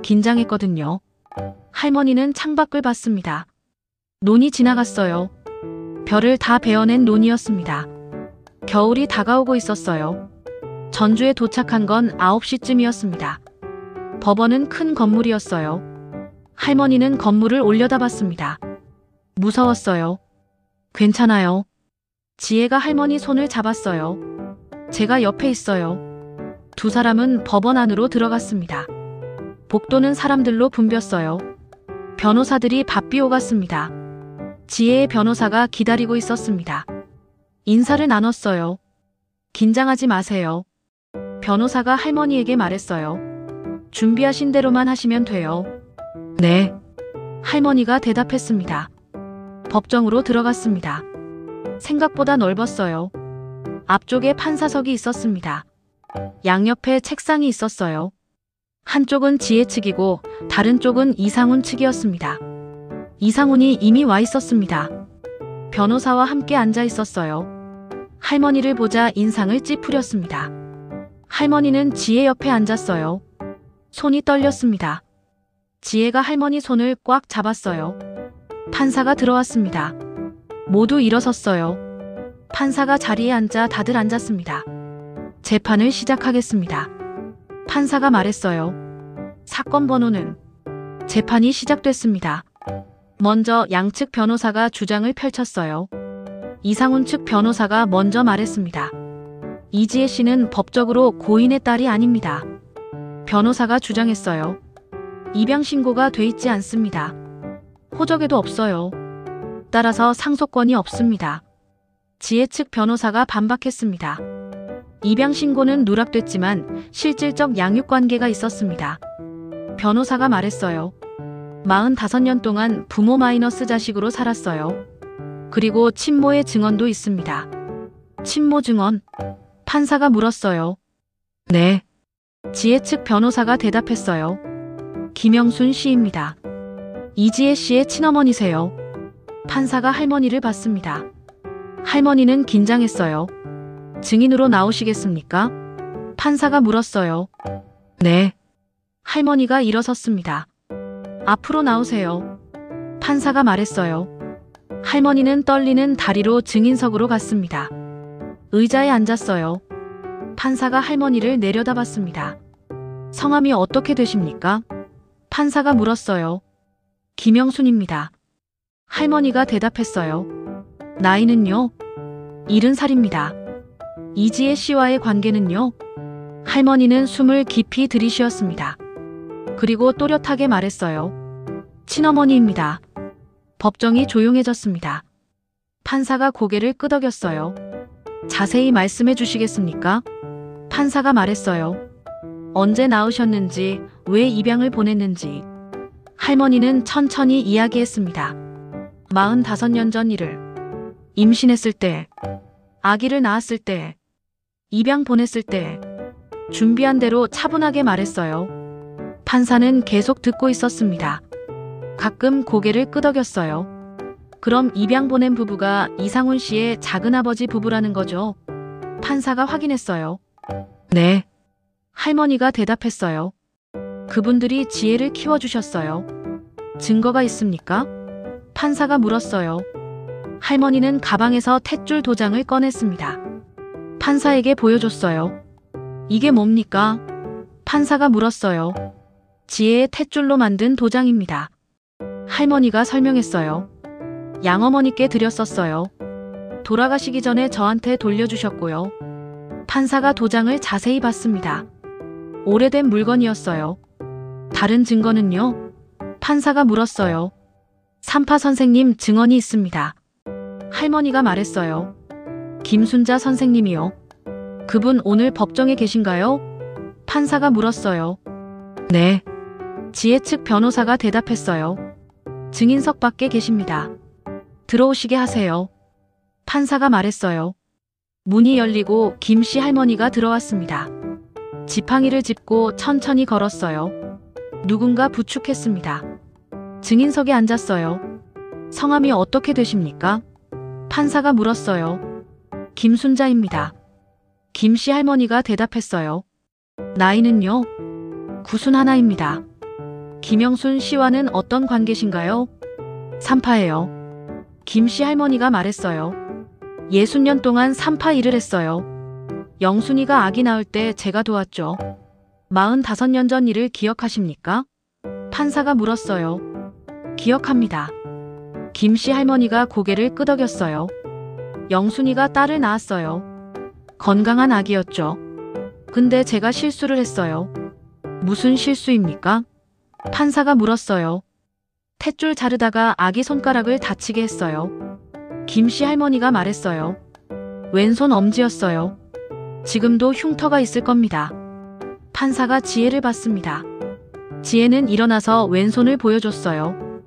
[SPEAKER 1] 긴장했거든요. 할머니는 창밖을 봤습니다. 논이 지나갔어요. 별을 다 베어낸 논이었습니다. 겨울이 다가오고 있었어요. 전주에 도착한 건 9시쯤이었습니다. 법원은 큰 건물이었어요. 할머니는 건물을 올려다봤습니다. 무서웠어요. 괜찮아요. 지혜가 할머니 손을 잡았어요. 제가 옆에 있어요. 두 사람은 법원 안으로 들어갔습니다. 복도는 사람들로 붐볐어요. 변호사들이 바삐 오갔습니다. 지혜의 변호사가 기다리고 있었습니다. 인사를 나눴어요. 긴장하지 마세요. 변호사가 할머니에게 말했어요. 준비하신 대로만 하시면 돼요. 네. 할머니가 대답했습니다. 법정으로 들어갔습니다. 생각보다 넓었어요. 앞쪽에 판사석이 있었습니다. 양옆에 책상이 있었어요. 한쪽은 지혜 측이고 다른 쪽은 이상훈 측이었습니다. 이상훈이 이미 와 있었습니다. 변호사와 함께 앉아 있었어요. 할머니를 보자 인상을 찌푸렸습니다. 할머니는 지혜 옆에 앉았어요. 손이 떨렸습니다. 지혜가 할머니 손을 꽉 잡았어요. 판사가 들어왔습니다. 모두 일어섰어요. 판사가 자리에 앉자 다들 앉았습니다. 재판을 시작하겠습니다. 판사가 말했어요. 사건 번호는. 재판이 시작됐습니다. 먼저 양측 변호사가 주장을 펼쳤어요. 이상훈 측 변호사가 먼저 말했습니다. 이지혜 씨는 법적으로 고인의 딸이 아닙니다. 변호사가 주장했어요. 입양 신고가 돼 있지 않습니다. 호적에도 없어요. 따라서 상속권이 없습니다. 지혜 측 변호사가 반박했습니다. 입양 신고는 누락됐지만 실질적 양육 관계가 있었습니다. 변호사가 말했어요. 45년 동안 부모 마이너스 자식으로 살았어요. 그리고 친모의 증언도 있습니다. 친모 증언? 판사가 물었어요. 네. 지혜 측 변호사가 대답했어요. 김영순 씨입니다. 이지혜 씨의 친어머니세요. 판사가 할머니를 봤습니다. 할머니는 긴장했어요. 증인으로 나오시겠습니까? 판사가 물었어요. 네. 할머니가 일어섰습니다. 앞으로 나오세요. 판사가 말했어요. 할머니는 떨리는 다리로 증인석으로 갔습니다. 의자에 앉았어요. 판사가 할머니를 내려다봤습니다. 성함이 어떻게 되십니까? 판사가 물었어요. 김영순입니다. 할머니가 대답했어요. 나이는요? 70살입니다. 이지혜 씨와의 관계는요? 할머니는 숨을 깊이 들이쉬었습니다. 그리고 또렷하게 말했어요. 친어머니입니다. 법정이 조용해졌습니다. 판사가 고개를 끄덕였어요. 자세히 말씀해 주시겠습니까? 판사가 말했어요. 언제 낳으셨는지, 왜 입양을 보냈는지. 할머니는 천천히 이야기했습니다. 45년 전 일을. 임신했을 때, 아기를 낳았을 때, 입양 보냈을 때, 준비한 대로 차분하게 말했어요. 판사는 계속 듣고 있었습니다. 가끔 고개를 끄덕였어요. 그럼 입양 보낸 부부가 이상훈 씨의 작은아버지 부부라는 거죠? 판사가 확인했어요. 네. 할머니가 대답했어요. 그분들이 지혜를 키워주셨어요. 증거가 있습니까? 판사가 물었어요. 할머니는 가방에서 탯줄 도장을 꺼냈습니다. 판사에게 보여줬어요. 이게 뭡니까? 판사가 물었어요. 지혜의 탯줄로 만든 도장입니다. 할머니가 설명했어요. 양어머니께 드렸었어요. 돌아가시기 전에 저한테 돌려주셨고요. 판사가 도장을 자세히 봤습니다. 오래된 물건이었어요. 다른 증거는요? 판사가 물었어요. 산파 선생님 증언이 있습니다. 할머니가 말했어요. 김순자 선생님이요. 그분 오늘 법정에 계신가요? 판사가 물었어요. 네. 지혜 측 변호사가 대답했어요. 증인석 밖에 계십니다. 들어오시게 하세요. 판사가 말했어요. 문이 열리고 김씨 할머니가 들어왔습니다. 지팡이를 짚고 천천히 걸었어요. 누군가 부축했습니다. 증인석에 앉았어요. 성함이 어떻게 되십니까? 판사가 물었어요. 김순자입니다. 김씨 할머니가 대답했어요. 나이는요? 91입니다. 김영순 씨와는 어떤 관계신가요? 산파예요. 김씨 할머니가 말했어요. 60년 동안 산파 일을 했어요. 영순이가 아기 낳을 때 제가 도왔죠. 45년 전 일을 기억하십니까? 판사가 물었어요. 기억합니다. 김씨 할머니가 고개를 끄덕였어요. 영순이가 딸을 낳았어요. 건강한 아기였죠. 근데 제가 실수를 했어요. 무슨 실수입니까? 판사가 물었어요. 탯줄 자르다가 아기 손가락을 다치게 했어요. 김씨 할머니가 말했어요. 왼손 엄지였어요. 지금도 흉터가 있을 겁니다. 판사가 지혜를 봤습니다. 지혜는 일어나서 왼손을 보여줬어요.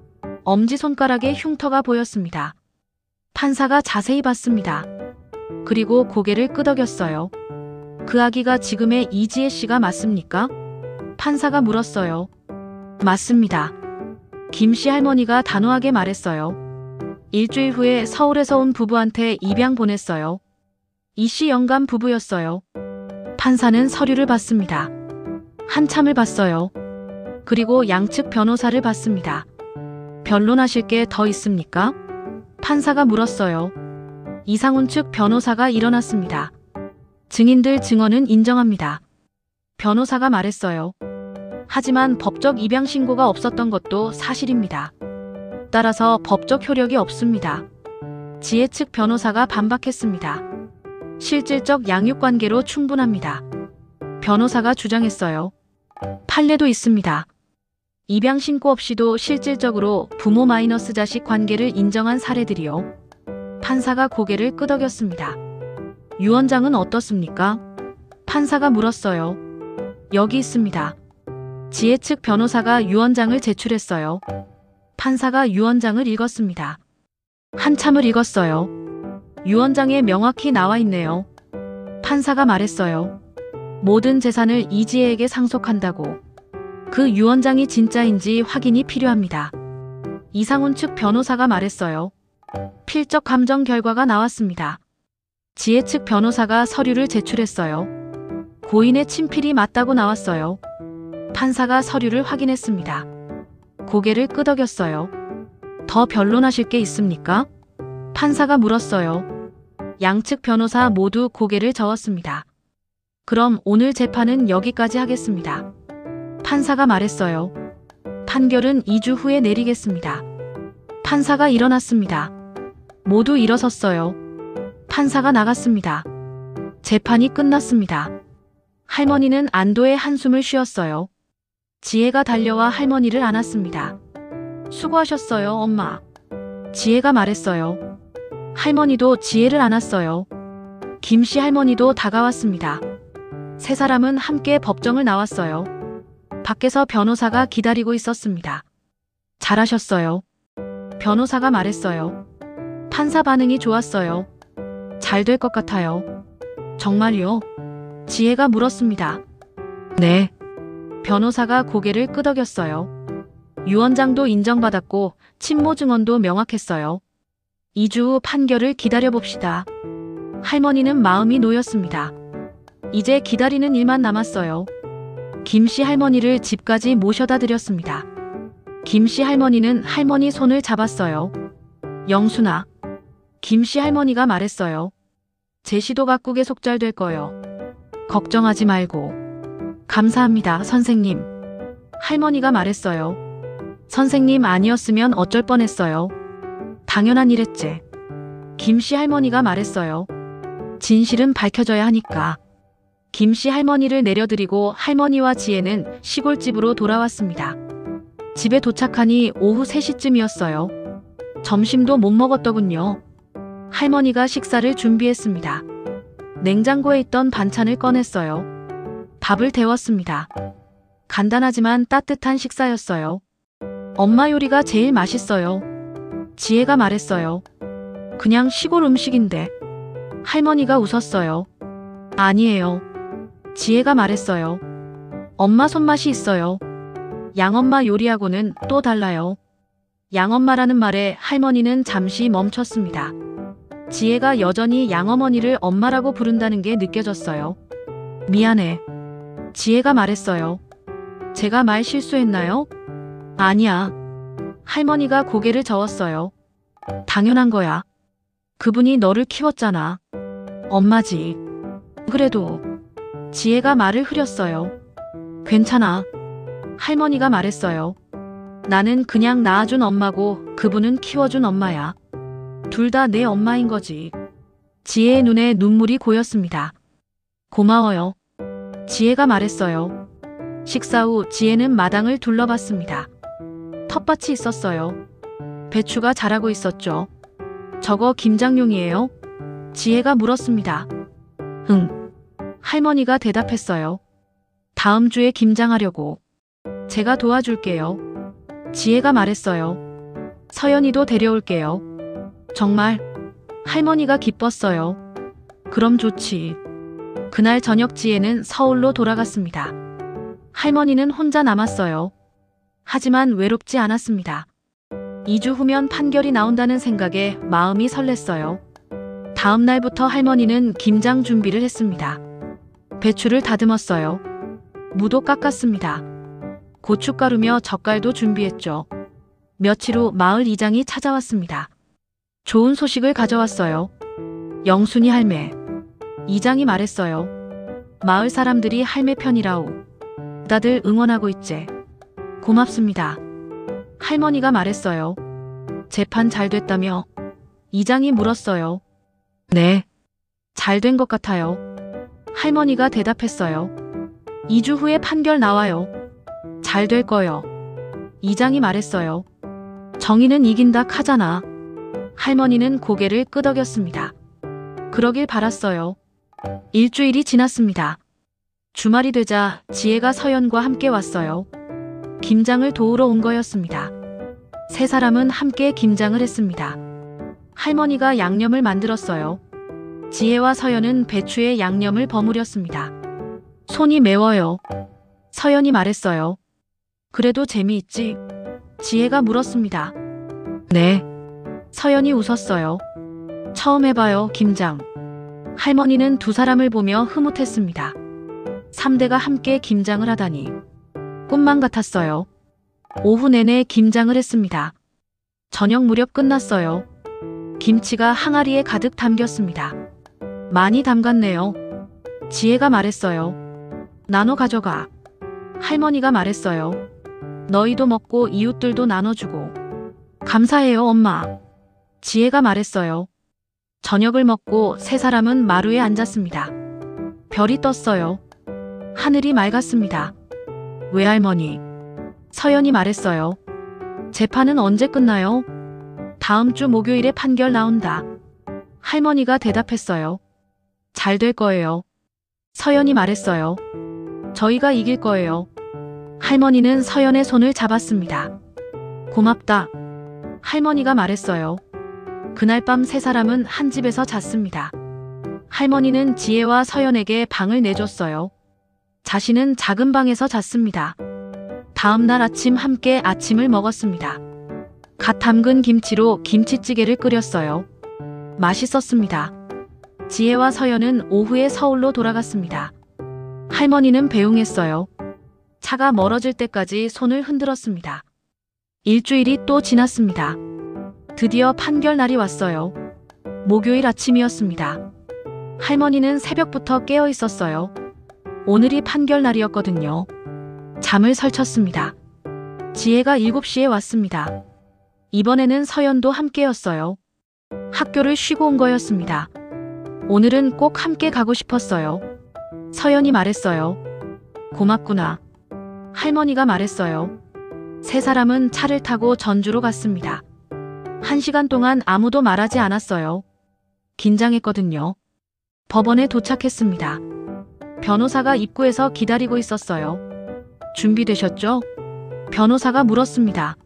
[SPEAKER 1] 엄지손가락에 흉터가 보였습니다. 판사가 자세히 봤습니다. 그리고 고개를 끄덕였어요. 그 아기가 지금의 이지혜 씨가 맞습니까? 판사가 물었어요. 맞습니다. 김씨 할머니가 단호하게 말했어요. 일주일 후에 서울에서 온 부부한테 입양 보냈어요. 이씨 영감 부부였어요. 판사는 서류를 봤습니다. 한참을 봤어요. 그리고 양측 변호사를 봤습니다. 변론하실 게 더 있습니까? 판사가 물었어요. 이상훈 측 변호사가 일어났습니다. 증인들 증언은 인정합니다. 변호사가 말했어요. 하지만 법적 입양 신고가 없었던 것도 사실입니다. 따라서 법적 효력이 없습니다. 지혜 측 변호사가 반박했습니다. 실질적 양육 관계로 충분합니다. 변호사가 주장했어요. 판례도 있습니다. 입양 신고 없이도 실질적으로 부모 마이너스 자식 관계를 인정한 사례들이요. 판사가 고개를 끄덕였습니다. 유언장은 어떻습니까? 판사가 물었어요. 여기 있습니다. 지혜 측 변호사가 유언장을 제출했어요. 판사가 유언장을 읽었습니다. 한참을 읽었어요. 유언장에 명확히 나와 있네요. 판사가 말했어요. 모든 재산을 이지혜에게 상속한다고. 그 유언장이 진짜인지 확인이 필요합니다. 이상훈 측 변호사가 말했어요. 필적 감정 결과가 나왔습니다. 지혜 측 변호사가 서류를 제출했어요. 고인의 친필이 맞다고 나왔어요. 판사가 서류를 확인했습니다. 고개를 끄덕였어요. 더 변론하실 게 있습니까? 판사가 물었어요. 양측 변호사 모두 고개를 저었습니다. 그럼 오늘 재판은 여기까지 하겠습니다. 판사가 말했어요. 판결은 2주 후에 내리겠습니다. 판사가 일어났습니다. 모두 일어섰어요. 판사가 나갔습니다. 재판이 끝났습니다. 할머니는 안도의 한숨을 쉬었어요. 지혜가 달려와 할머니를 안았습니다. 수고하셨어요, 엄마. 지혜가 말했어요. 할머니도 지혜를 안았어요. 김씨 할머니도 다가왔습니다. 세 사람은 함께 법정을 나왔어요. 밖에서 변호사가 기다리고 있었습니다. 잘하셨어요. 변호사가 말했어요. 판사 반응이 좋았어요. 잘 될 것 같아요. 정말요? 지혜가 물었습니다. 네. 변호사가 고개를 끄덕였어요. 유언장도 인정받았고 친모 증언도 명확했어요. 2주 후 판결을 기다려봅시다. 할머니는 마음이 놓였습니다. 이제 기다리는 일만 남았어요. 김씨 할머니를 집까지 모셔다 드렸습니다. 김씨 할머니는 할머니 손을 잡았어요. 영순아. 김씨 할머니가 말했어요. 제시도 각국에 속잘될 거요. 걱정하지 말고. 감사합니다, 선생님. 할머니가 말했어요. 선생님 아니었으면 어쩔 뻔했어요. 당연한 일했지. 김씨 할머니가 말했어요. 진실은 밝혀져야 하니까. 김씨 할머니를 내려드리고 할머니와 지혜는 시골집으로 돌아왔습니다. 집에 도착하니 오후 3시쯤이었어요. 점심도 못 먹었더군요. 할머니가 식사를 준비했습니다. 냉장고에 있던 반찬을 꺼냈어요. 밥을 데웠습니다. 간단하지만 따뜻한 식사였어요. 엄마 요리가 제일 맛있어요. 지혜가 말했어요. 그냥 시골 음식인데. 할머니가 웃었어요. 아니에요. 지혜가 말했어요. 엄마 손맛이 있어요. 양엄마 요리하고는 또 달라요. 양엄마라는 말에 할머니는 잠시 멈췄습니다. 지혜가 여전히 양어머니를 엄마라고 부른다는 게 느껴졌어요. 미안해. 지혜가 말했어요. 제가 말 실수했나요? 아니야. 할머니가 고개를 저었어요. 당연한 거야. 그분이 너를 키웠잖아. 엄마지. 그래도. 지혜가 말을 흐렸어요. 괜찮아. 할머니가 말했어요. 나는 그냥 낳아준 엄마고 그분은 키워준 엄마야. 둘 다 내 엄마인 거지. 지혜의 눈에 눈물이 고였습니다. 고마워요. 지혜가 말했어요. 식사 후 지혜는 마당을 둘러봤습니다. 텃밭이 있었어요. 배추가 자라고 있었죠. 저거 김장용이에요? 지혜가 물었습니다. 응. 할머니가 대답했어요. 다음 주에 김장하려고. 제가 도와줄게요. 지혜가 말했어요. 서연이도 데려올게요. 정말? 할머니가 기뻤어요. 그럼 좋지. 그날 저녁 지혜는 서울로 돌아갔습니다. 할머니는 혼자 남았어요. 하지만 외롭지 않았습니다. 2주 후면 판결이 나온다는 생각에 마음이 설렜어요. 다음 날부터 할머니는 김장 준비를 했습니다. 배추를 다듬었어요. 무도 깎았습니다. 고춧가루며 젓갈도 준비했죠. 며칠 후 마을 이장이 찾아왔습니다. 좋은 소식을 가져왔어요. 영순이 할매. 이장이 말했어요. 마을 사람들이 할매 편이라오. 다들 응원하고 있제. 고맙습니다. 할머니가 말했어요. 재판 잘 됐다며? 이장이 물었어요. 네. 잘 된 것 같아요. 할머니가 대답했어요. 2주 후에 판결 나와요. 잘 될 거요. 이장이 말했어요. 정의는 이긴다 카잖아. 할머니는 고개를 끄덕였습니다. 그러길 바랐어요. 일주일이 지났습니다. 주말이 되자 지혜가 서연과 함께 왔어요. 김장을 도우러 온 거였습니다. 세 사람은 함께 김장을 했습니다. 할머니가 양념을 만들었어요. 지혜와 서연은 배추에 양념을 버무렸습니다. 손이 매워요. 서연이 말했어요. 그래도 재미있지? 지혜가 물었습니다. 네. 서연이 웃었어요. 처음 해봐요, 김장. 할머니는 두 사람을 보며 흐뭇했습니다. 3대가 함께 김장을 하다니. 꿈만 같았어요. 오후 내내 김장을 했습니다. 저녁 무렵 끝났어요. 김치가 항아리에 가득 담겼습니다. 많이 담갔네요. 지혜가 말했어요. 나눠 가져가. 할머니가 말했어요. 너희도 먹고 이웃들도 나눠주고. 감사해요, 엄마. 지혜가 말했어요. 저녁을 먹고 세 사람은 마루에 앉았습니다. 별이 떴어요. 하늘이 맑았습니다. 외할머니. 서연이 말했어요. 재판은 언제 끝나요? 다음 주 목요일에 판결 나온다. 할머니가 대답했어요. 잘 될 거예요. 서연이 말했어요. 저희가 이길 거예요. 할머니는 서연의 손을 잡았습니다. 고맙다. 할머니가 말했어요. 그날 밤 세 사람은 한 집에서 잤습니다. 할머니는 지혜와 서연에게 방을 내줬어요. 자신은 작은 방에서 잤습니다. 다음 날 아침 함께 아침을 먹었습니다. 갓 담근 김치로 김치찌개를 끓였어요. 맛있었습니다. 지혜와 서연은 오후에 서울로 돌아갔습니다. 할머니는 배웅했어요. 차가 멀어질 때까지 손을 흔들었습니다. 일주일이 또 지났습니다. 드디어 판결 날이 왔어요. 목요일 아침이었습니다. 할머니는 새벽부터 깨어 있었어요. 오늘이 판결 날이었거든요. 잠을 설쳤습니다. 지혜가 7시에 왔습니다. 이번에는 서연도 함께였어요. 학교를 쉬고 온 거였습니다. 오늘은 꼭 함께 가고 싶었어요. 서연이 말했어요. 고맙구나. 할머니가 말했어요. 세 사람은 차를 타고 전주로 갔습니다. 1시간 동안 아무도 말하지 않았어요. 긴장했거든요. 법원에 도착했습니다. 변호사가 입구에서 기다리고 있었어요. 준비되셨죠? 변호사가 물었습니다.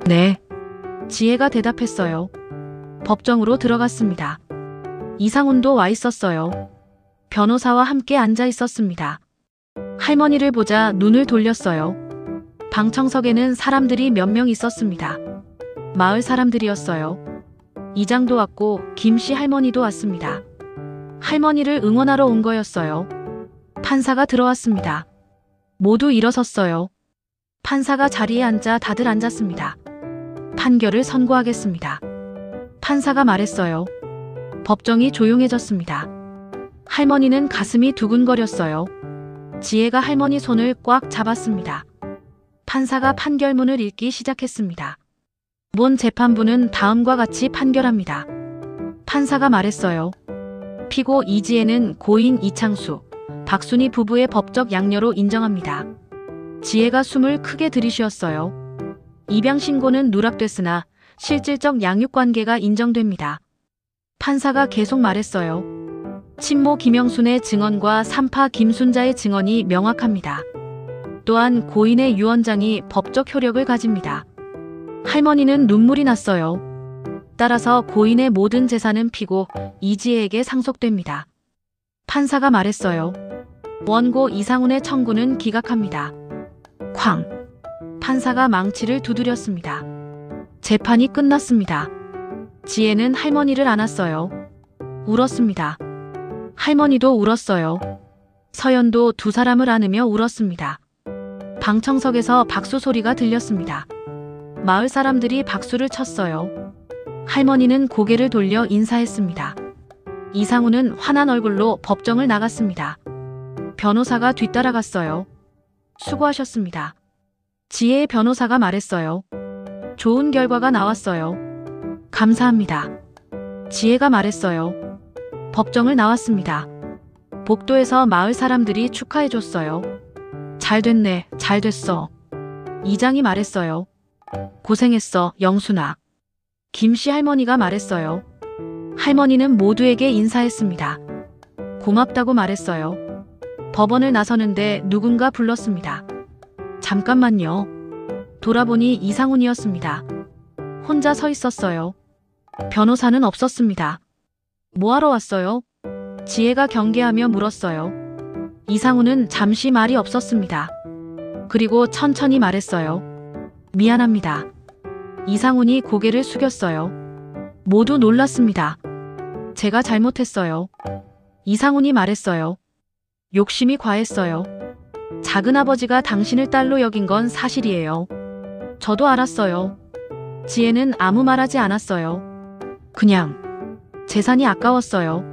[SPEAKER 1] 네. 지혜가 대답했어요. 법정으로 들어갔습니다. 이상훈도 와 있었어요. 변호사와 함께 앉아 있었습니다. 할머니를 보자 눈을 돌렸어요. 방청석에는 사람들이 몇 명 있었습니다. 마을 사람들이었어요. 이장도 왔고 김씨 할머니도 왔습니다. 할머니를 응원하러 온 거였어요. 판사가 들어왔습니다. 모두 일어섰어요. 판사가 자리에 앉자 다들 앉았습니다. 판결을 선고하겠습니다. 판사가 말했어요. 법정이 조용해졌습니다. 할머니는 가슴이 두근거렸어요. 지혜가 할머니 손을 꽉 잡았습니다. 판사가 판결문을 읽기 시작했습니다. 본 재판부는 다음과 같이 판결합니다. 판사가 말했어요. 피고 이지혜는 고인 이창수, 박순희 부부의 법적 양녀로 인정합니다. 지혜가 숨을 크게 들이쉬었어요. 입양 신고는 누락됐으나 실질적 양육관계가 인정됩니다. 판사가 계속 말했어요. 친모 김영순의 증언과 삼파 김순자의 증언이 명확합니다. 또한 고인의 유언장이 법적 효력을 가집니다. 할머니는 눈물이 났어요. 따라서 고인의 모든 재산은 피고 이지혜에게 상속됩니다. 판사가 말했어요. 원고 이상훈의 청구는 기각합니다. 쾅! 판사가 망치를 두드렸습니다. 재판이 끝났습니다. 지혜는 할머니를 안았어요. 울었습니다. 할머니도 울었어요. 서연도 두 사람을 안으며 울었습니다. 방청석에서 박수 소리가 들렸습니다. 마을 사람들이 박수를 쳤어요. 할머니는 고개를 돌려 인사했습니다. 이상훈은 환한 얼굴로 법정을 나갔습니다. 변호사가 뒤따라갔어요. 수고하셨습니다. 지혜의 변호사가 말했어요. 좋은 결과가 나왔어요. 감사합니다. 지혜가 말했어요. 법정을 나왔습니다. 복도에서 마을 사람들이 축하해줬어요. 잘 됐네, 잘 됐어. 이장이 말했어요. 고생했어, 영순아. 김씨 할머니가 말했어요. 할머니는 모두에게 인사했습니다. 고맙다고 말했어요. 법원을 나서는데 누군가 불렀습니다. 잠깐만요. 돌아보니 이상훈이었습니다. 혼자 서 있었어요. 변호사는 없었습니다. 뭐하러 왔어요? 지혜가 경계하며 물었어요. 이상훈은 잠시 말이 없었습니다. 그리고 천천히 말했어요. 미안합니다. 이상훈이 고개를 숙였어요. 모두 놀랐습니다. 제가 잘못했어요. 이상훈이 말했어요. 욕심이 과했어요. 작은아버지가 당신을 딸로 여긴 건 사실이에요. 저도 알았어요. 지혜는 아무 말하지 않았어요. 그냥 재산이 아까웠어요.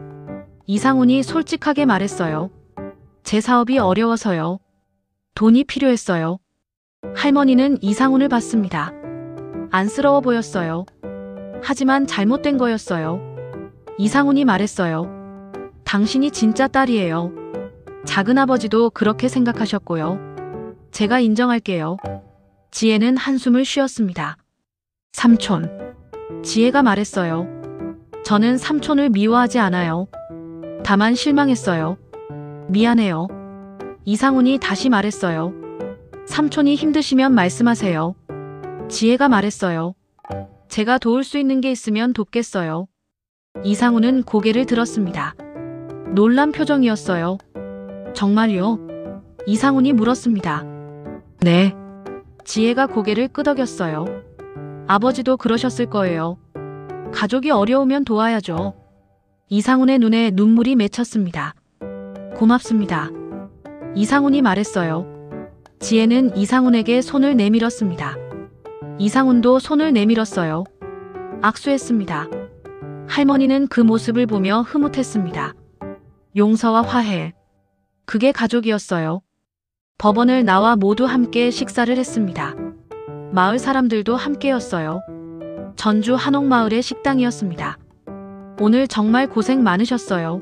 [SPEAKER 1] 이상훈이 솔직하게 말했어요. 제 사업이 어려워서요. 돈이 필요했어요. 할머니는 이상훈을 봤습니다. 안쓰러워 보였어요. 하지만 잘못된 거였어요. 이상훈이 말했어요. 당신이 진짜 딸이에요. 작은아버지도 그렇게 생각하셨고요. 제가 인정할게요. 지혜는 한숨을 쉬었습니다. 삼촌. 지혜가 말했어요. 저는 삼촌을 미워하지 않아요. 다만 실망했어요. 미안해요. 이상훈이 다시 말했어요. 삼촌이 힘드시면 말씀하세요. 지혜가 말했어요. 제가 도울 수 있는 게 있으면 돕겠어요. 이상훈은 고개를 들었습니다. 놀란 표정이었어요. 정말요? 이상훈이 물었습니다. 네. 지혜가 고개를 끄덕였어요. 아버지도 그러셨을 거예요. 가족이 어려우면 도와야죠. 이상훈의 눈에 눈물이 맺혔습니다. 고맙습니다. 이상훈이 말했어요. 지혜는 이상훈에게 손을 내밀었습니다. 이상훈도 손을 내밀었어요. 악수했습니다. 할머니는 그 모습을 보며 흐뭇했습니다. 용서와 화해. 그게 가족이었어요. 법원을 나와 모두 함께 식사를 했습니다. 마을 사람들도 함께였어요. 전주 한옥마을의 식당이었습니다. 오늘 정말 고생 많으셨어요.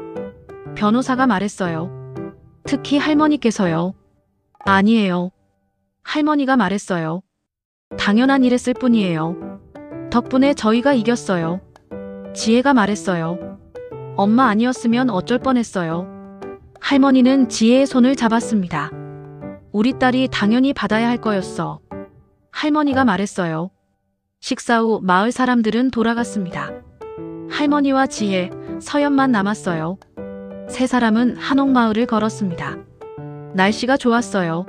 [SPEAKER 1] 변호사가 말했어요. 특히 할머니께서요. 아니에요. 할머니가 말했어요. 당연한 일했을 뿐이에요. 덕분에 저희가 이겼어요. 지혜가 말했어요. 엄마 아니었으면 어쩔 뻔했어요. 할머니는 지혜의 손을 잡았습니다. 우리 딸이 당연히 받아야 할 거였어. 할머니가 말했어요. 식사 후 마을 사람들은 돌아갔습니다. 할머니와 지혜, 서연만 남았어요. 세 사람은 한옥마을을 걸었습니다. 날씨가 좋았어요.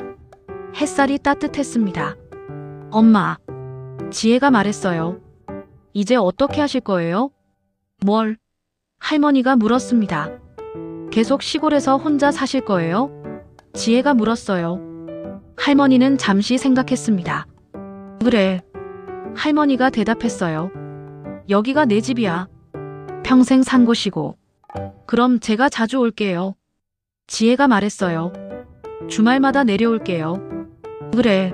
[SPEAKER 1] 햇살이 따뜻했습니다. 엄마, 지혜가 말했어요. 이제 어떻게 하실 거예요? 뭘? 할머니가 물었습니다. 계속 시골에서 혼자 사실 거예요? 지혜가 물었어요. 할머니는 잠시 생각했습니다. 그래. 할머니가 대답했어요. 여기가 내 집이야. 평생 산 곳이고. 그럼 제가 자주 올게요. 지혜가 말했어요. 주말마다 내려올게요. 그래.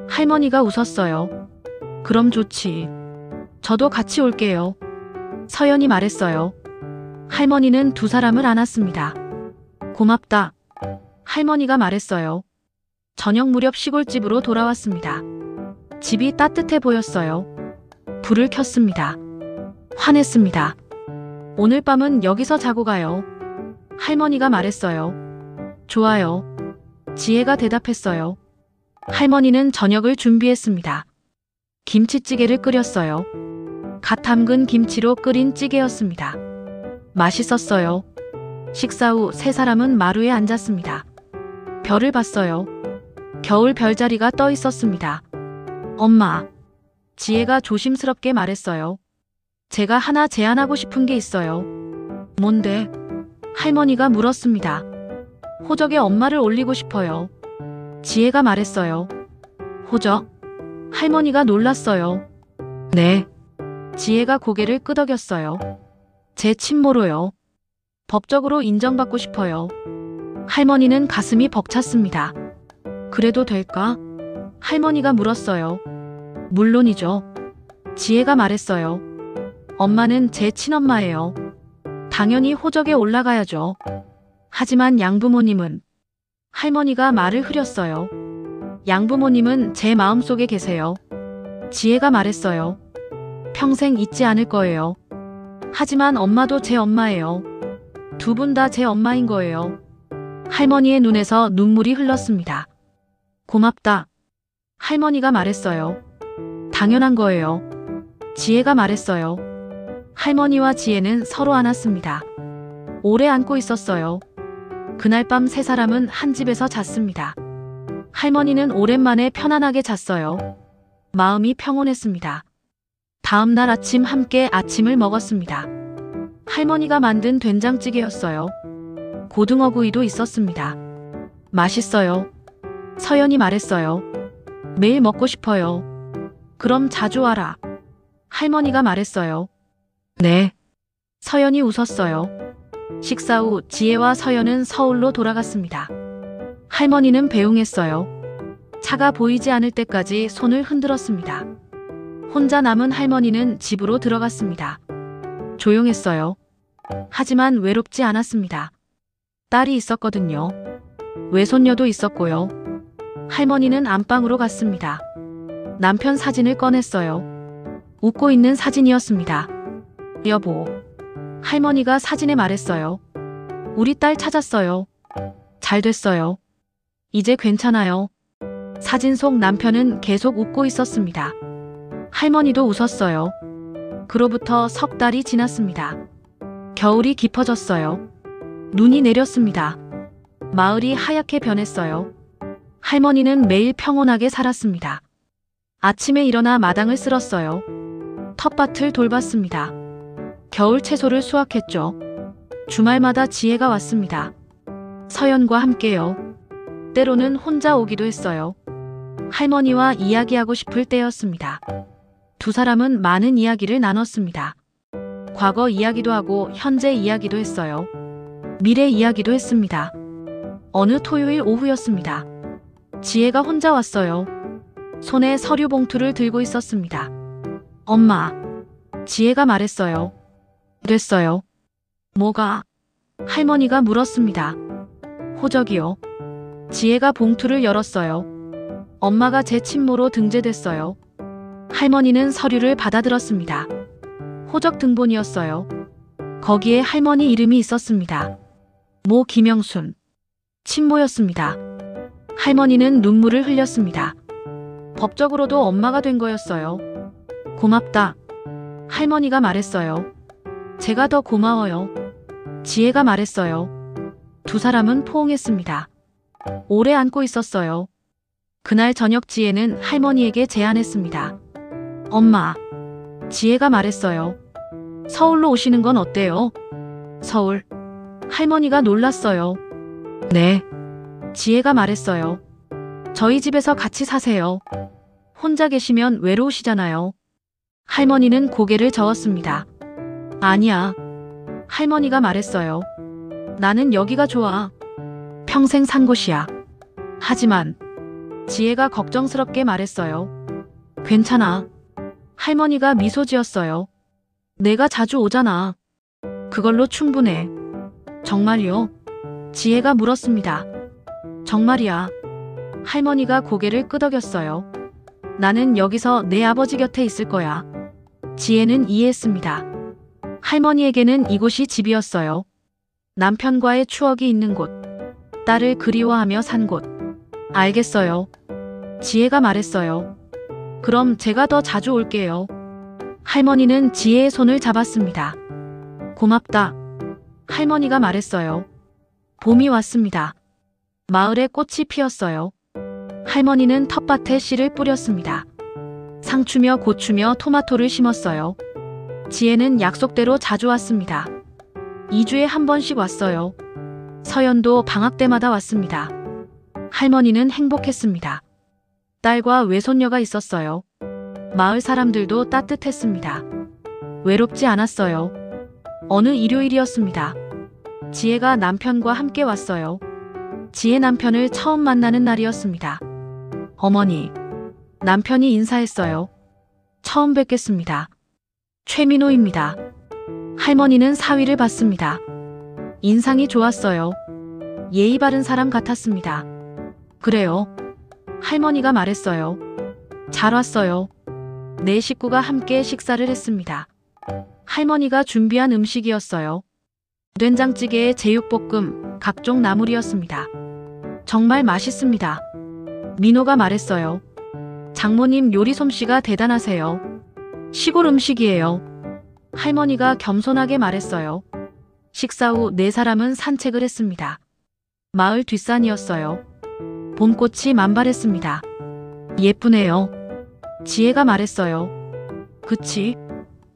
[SPEAKER 1] 할머니가 웃었어요. 그럼 좋지. 저도 같이 올게요. 서연이 말했어요. 할머니는 두 사람을 안았습니다. 고맙다. 할머니가 말했어요. 저녁 무렵 시골집으로 돌아왔습니다. 집이 따뜻해 보였어요. 불을 켰습니다. 화냈습니다. 오늘 밤은 여기서 자고 가요. 할머니가 말했어요. 좋아요. 지혜가 대답했어요. 할머니는 저녁을 준비했습니다. 김치찌개를 끓였어요. 갓 담근 김치로 끓인 찌개였습니다. 맛있었어요. 식사 후 세 사람은 마루에 앉았습니다. 별을 봤어요. 겨울 별자리가 떠 있었습니다. 엄마, 지혜가 조심스럽게 말했어요. 제가 하나 제안하고 싶은 게 있어요. 뭔데? 할머니가 물었습니다. 호적에 엄마를 올리고 싶어요. 지혜가 말했어요. 호적? 할머니가 놀랐어요. 네. 지혜가 고개를 끄덕였어요. 제 친모로요. 법적으로 인정받고 싶어요. 할머니는 가슴이 벅찼습니다. 그래도 될까? 할머니가 물었어요. 물론이죠. 지혜가 말했어요. 엄마는 제 친엄마예요. 당연히 호적에 올라가야죠. 하지만 양부모님은? 할머니가 말을 흐렸어요. 양부모님은 제 마음속에 계세요. 지혜가 말했어요. 평생 잊지 않을 거예요. 하지만 엄마도 제 엄마예요. 두 분 다 제 엄마인 거예요. 할머니의 눈에서 눈물이 흘렀습니다. 고맙다. 할머니가 말했어요. 당연한 거예요. 지혜가 말했어요. 할머니와 지혜는 서로 안았습니다. 오래 안고 있었어요. 그날 밤 세 사람은 한 집에서 잤습니다. 할머니는 오랜만에 편안하게 잤어요. 마음이 평온했습니다. 다음 날 아침 함께 아침을 먹었습니다. 할머니가 만든 된장찌개였어요. 고등어구이도 있었습니다. 맛있어요. 서연이 말했어요. 매일 먹고 싶어요. 그럼 자주 와라. 할머니가 말했어요. 네. 서연이 웃었어요. 식사 후 지혜와 서연은 서울로 돌아갔습니다. 할머니는 배웅했어요. 차가 보이지 않을 때까지 손을 흔들었습니다. 혼자 남은 할머니는 집으로 들어갔습니다. 조용했어요. 하지만 외롭지 않았습니다. 딸이 있었거든요. 외손녀도 있었고요. 할머니는 안방으로 갔습니다. 남편 사진을 꺼냈어요. 웃고 있는 사진이었습니다. 여보. 할머니가 사진에 말했어요. 우리 딸 찾았어요. 잘 됐어요. 이제 괜찮아요. 사진 속 남편은 계속 웃고 있었습니다. 할머니도 웃었어요. 그로부터 석 달이 지났습니다. 겨울이 깊어졌어요. 눈이 내렸습니다. 마을이 하얗게 변했어요. 할머니는 매일 평온하게 살았습니다. 아침에 일어나 마당을 쓸었어요. 텃밭을 돌봤습니다. 겨울 채소를 수확했죠. 주말마다 지혜가 왔습니다. 서연과 함께요. 때로는 혼자 오기도 했어요. 할머니와 이야기하고 싶을 때였습니다. 두 사람은 많은 이야기를 나눴습니다. 과거 이야기도 하고 현재 이야기도 했어요. 미래 이야기도 했습니다. 어느 토요일 오후였습니다. 지혜가 혼자 왔어요. 손에 서류 봉투를 들고 있었습니다. 엄마. 지혜가 말했어요. 됐어요. 뭐가? 할머니가 물었습니다. 호적이요. 지혜가 봉투를 열었어요. 엄마가 제 친모로 등재됐어요. 할머니는 서류를 받아들었습니다. 호적 등본이었어요. 거기에 할머니 이름이 있었습니다. 모 김영순. 친모였습니다. 할머니는 눈물을 흘렸습니다. 법적으로도 엄마가 된 거였어요. 고맙다. 할머니가 말했어요. 제가 더 고마워요. 지혜가 말했어요. 두 사람은 포옹했습니다. 오래 안고 있었어요. 그날 저녁 지혜는 할머니에게 제안했습니다. 엄마. 지혜가 말했어요. 서울로 오시는 건 어때요? 서울. 할머니가 놀랐어요. 네. 지혜가 말했어요. 저희 집에서 같이 사세요. 혼자 계시면 외로우시잖아요. 할머니는 고개를 저었습니다. 아니야. 할머니가 말했어요. 나는 여기가 좋아. 평생 산 곳이야. 하지만 지혜가 걱정스럽게 말했어요. 괜찮아. 할머니가 미소 지었어요. 내가 자주 오잖아. 그걸로 충분해. 정말요? 지혜가 물었습니다. 정말이야. 할머니가 고개를 끄덕였어요. 나는 여기서 내 아버지 곁에 있을 거야. 지혜는 이해했습니다. 할머니에게는 이곳이 집이었어요. 남편과의 추억이 있는 곳. 딸을 그리워하며 산 곳. 알겠어요. 지혜가 말했어요. 그럼 제가 더 자주 올게요. 할머니는 지혜의 손을 잡았습니다. 고맙다. 할머니가 말했어요. 봄이 왔습니다. 마을에 꽃이 피었어요. 할머니는 텃밭에 씨를 뿌렸습니다. 상추며 고추며 토마토를 심었어요. 지혜는 약속대로 자주 왔습니다. 2주에 한 번씩 왔어요. 서연도 방학 때마다 왔습니다. 할머니는 행복했습니다. 딸과 외손녀가 있었어요. 마을 사람들도 따뜻했습니다. 외롭지 않았어요. 어느 일요일이었습니다. 지혜가 남편과 함께 왔어요. 지혜 남편을 처음 만나는 날이었습니다. 어머니. 남편이 인사했어요. 처음 뵙겠습니다. 최민호입니다. 할머니는 사위를 봤습니다. 인상이 좋았어요. 예의 바른 사람 같았습니다. 그래요. 할머니가 말했어요. 잘 왔어요. 네 식구가 함께 식사를 했습니다. 할머니가 준비한 음식이었어요. 된장찌개에 제육볶음, 각종 나물이었습니다. 정말 맛있습니다. 민호가 말했어요. 장모님 요리 솜씨가 대단하세요. 시골 음식이에요. 할머니가 겸손하게 말했어요. 식사 후 네 사람은 산책을 했습니다. 마을 뒷산이었어요. 봄꽃이 만발했습니다. 예쁘네요. 지혜가 말했어요. 그치?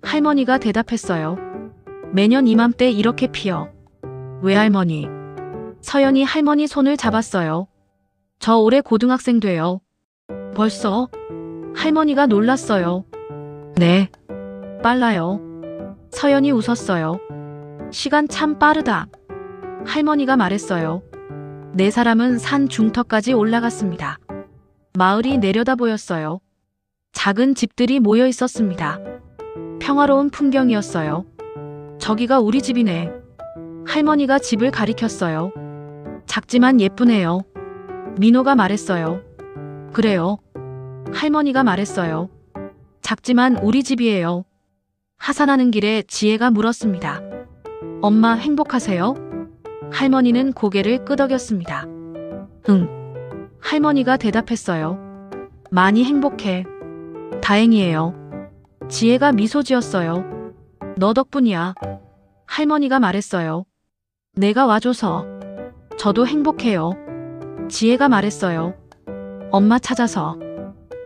[SPEAKER 1] 할머니가 대답했어요. 매년 이맘때 이렇게 피어. 외할머니. 서연이 할머니 손을 잡았어요. 저 올해 고등학생 돼요. 벌써? 할머니가 놀랐어요. 네. 빨라요. 서연이 웃었어요. 시간 참 빠르다. 할머니가 말했어요. 네 사람은 산 중턱까지 올라갔습니다. 마을이 내려다 보였어요. 작은 집들이 모여 있었습니다. 평화로운 풍경이었어요. 저기가 우리 집이네. 할머니가 집을 가리켰어요. 작지만 예쁘네요. 민호가 말했어요. 그래요. 할머니가 말했어요. 작지만 우리 집이에요. 하산하는 길에 지혜가 물었습니다. 엄마 행복하세요? 할머니는 고개를 끄덕였습니다. 응. 할머니가 대답했어요. 많이 행복해. 다행이에요. 지혜가 미소 지었어요. 너 덕분이야. 할머니가 말했어요. 내가 와줘서. 저도 행복해요. 지혜가 말했어요. 엄마 찾아서.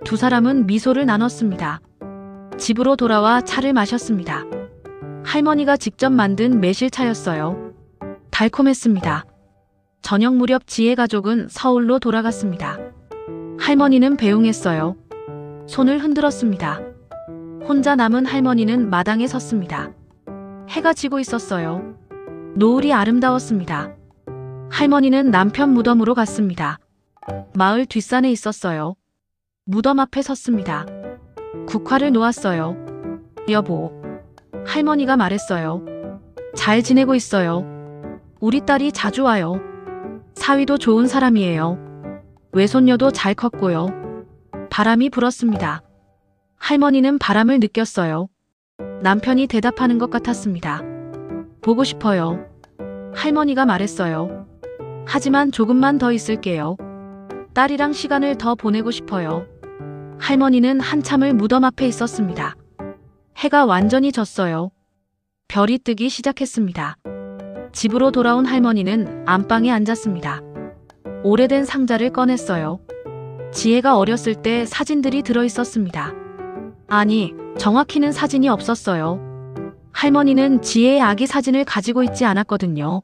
[SPEAKER 1] 두 사람은 미소를 나눴습니다. 집으로 돌아와 차를 마셨습니다. 할머니가 직접 만든 매실차였어요. 달콤했습니다. 저녁 무렵 지혜 가족은 서울로 돌아갔습니다. 할머니는 배웅했어요. 손을 흔들었습니다. 혼자 남은 할머니는 마당에 섰습니다. 해가 지고 있었어요. 노을이 아름다웠습니다. 할머니는 남편 무덤으로 갔습니다. 마을 뒷산에 있었어요. 무덤 앞에 섰습니다. 국화를 놓았어요. 여보. 할머니가 말했어요. 잘 지내고 있어요. 우리 딸이 자주 와요. 사위도 좋은 사람이에요. 외손녀도 잘 컸고요. 바람이 불었습니다. 할머니는 바람을 느꼈어요. 남편이 대답하는 것 같았습니다. 보고 싶어요. 할머니가 말했어요. 하지만 조금만 더 있을게요. 딸이랑 시간을 더 보내고 싶어요. 할머니는 한참을 무덤 앞에 있었습니다. 해가 완전히 졌어요. 별이 뜨기 시작했습니다. 집으로 돌아온 할머니는 안방에 앉았습니다. 오래된 상자를 꺼냈어요. 지혜가 어렸을 때 사진들이 들어있었습니다. 아니, 정확히는 사진이 없었어요. 할머니는 지혜의 아기 사진을 가지고 있지 않았거든요.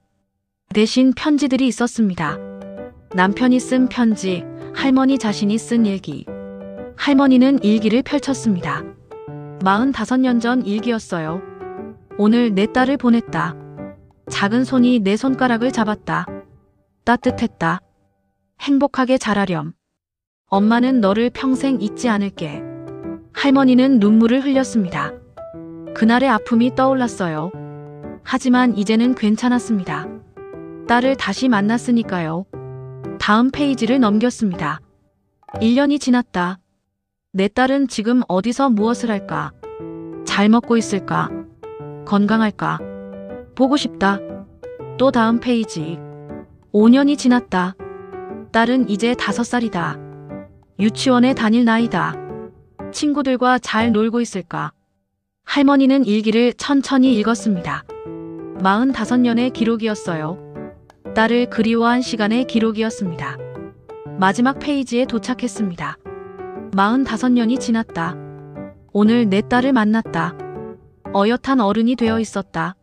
[SPEAKER 1] 대신 편지들이 있었습니다. 남편이 쓴 편지, 할머니 자신이 쓴 일기. 할머니는 일기를 펼쳤습니다. 45년 전 일기였어요. 오늘 내 딸을 보냈다. 작은 손이 내 손가락을 잡았다. 따뜻했다. 행복하게 자라렴. 엄마는 너를 평생 잊지 않을게. 할머니는 눈물을 흘렸습니다. 그날의 아픔이 떠올랐어요. 하지만 이제는 괜찮았습니다. 딸을 다시 만났으니까요. 다음 페이지를 넘겼습니다. 1년이 지났다. 내 딸은 지금 어디서 무엇을 할까? 잘 먹고 있을까? 건강할까? 보고 싶다. 또 다음 페이지. 5년이 지났다. 딸은 이제 5살이다. 유치원에 다닐 나이다. 친구들과 잘 놀고 있을까? 할머니는 일기를 천천히 읽었습니다. 45년의 기록이었어요. 딸을 그리워한 시간의 기록이었습니다. 마지막 페이지에 도착했습니다. 45년이 지났다. 오늘 내 딸을 만났다. 어엿한 어른이 되어 있었다.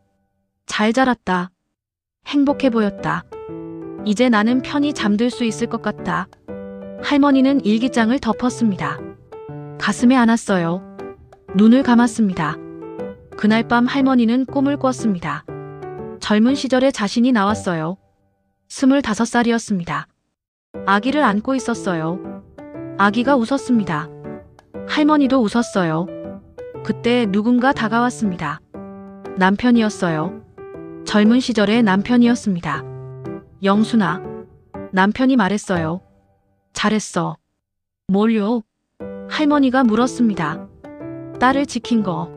[SPEAKER 1] 잘 자랐다. 행복해 보였다. 이제 나는 편히 잠들 수 있을 것 같다. 할머니는 일기장을 덮었습니다. 가슴에 안았어요. 눈을 감았습니다. 그날 밤 할머니는 꿈을 꿨습니다. 젊은 시절의 자신이 나왔어요. 25살이었습니다. 아기를 안고 있었어요. 아기가 웃었습니다. 할머니도 웃었어요. 그때 누군가 다가왔습니다. 남편이었어요. 젊은 시절의 남편이었습니다. 영순아. 남편이 말했어요. 잘했어. 뭘요? 할머니가 물었습니다. 딸을 지킨 거.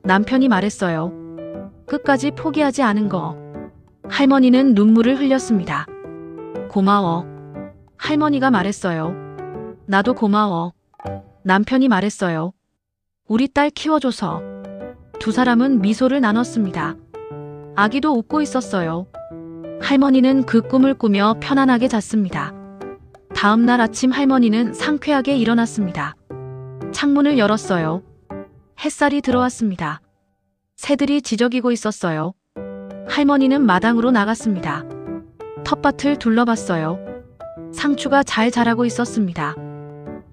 [SPEAKER 1] 남편이 말했어요. 끝까지 포기하지 않은 거. 할머니는 눈물을 흘렸습니다. 고마워. 할머니가 말했어요. 나도 고마워. 남편이 말했어요. 우리 딸 키워줘서. 두 사람은 미소를 나눴습니다. 아기도 웃고 있었어요. 할머니는 그 꿈을 꾸며 편안하게 잤습니다. 다음 날 아침 할머니는 상쾌하게 일어났습니다. 창문을 열었어요. 햇살이 들어왔습니다. 새들이 지저귀고 있었어요. 할머니는 마당으로 나갔습니다. 텃밭을 둘러봤어요. 상추가 잘 자라고 있었습니다.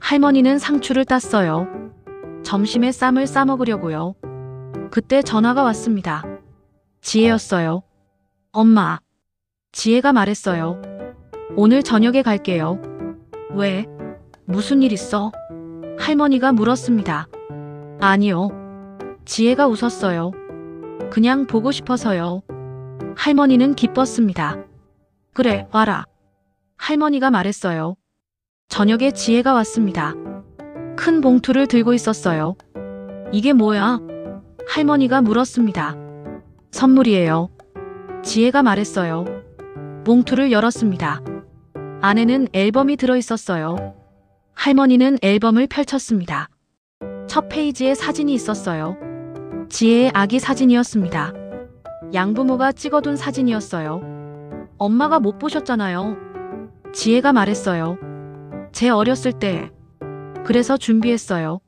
[SPEAKER 1] 할머니는 상추를 땄어요. 점심에 쌈을 싸먹으려고요. 그때 전화가 왔습니다. 지혜였어요. 엄마. 지혜가 말했어요. 오늘 저녁에 갈게요. 왜? 무슨 일 있어? 할머니가 물었습니다. 아니요. 지혜가 웃었어요. 그냥 보고 싶어서요. 할머니는 기뻤습니다. 그래, 와라. 할머니가 말했어요. 저녁에 지혜가 왔습니다. 큰 봉투를 들고 있었어요. 이게 뭐야? 할머니가 물었습니다. 선물이에요. 지혜가 말했어요. 봉투를 열었습니다. 안에는 앨범이 들어 있었어요. 할머니는 앨범을 펼쳤습니다. 첫 페이지에 사진이 있었어요. 지혜의 아기 사진이었습니다. 양부모가 찍어둔 사진이었어요. 엄마가 못 보셨잖아요. 지혜가 말했어요. 제 어렸을 때. 그래서 준비했어요.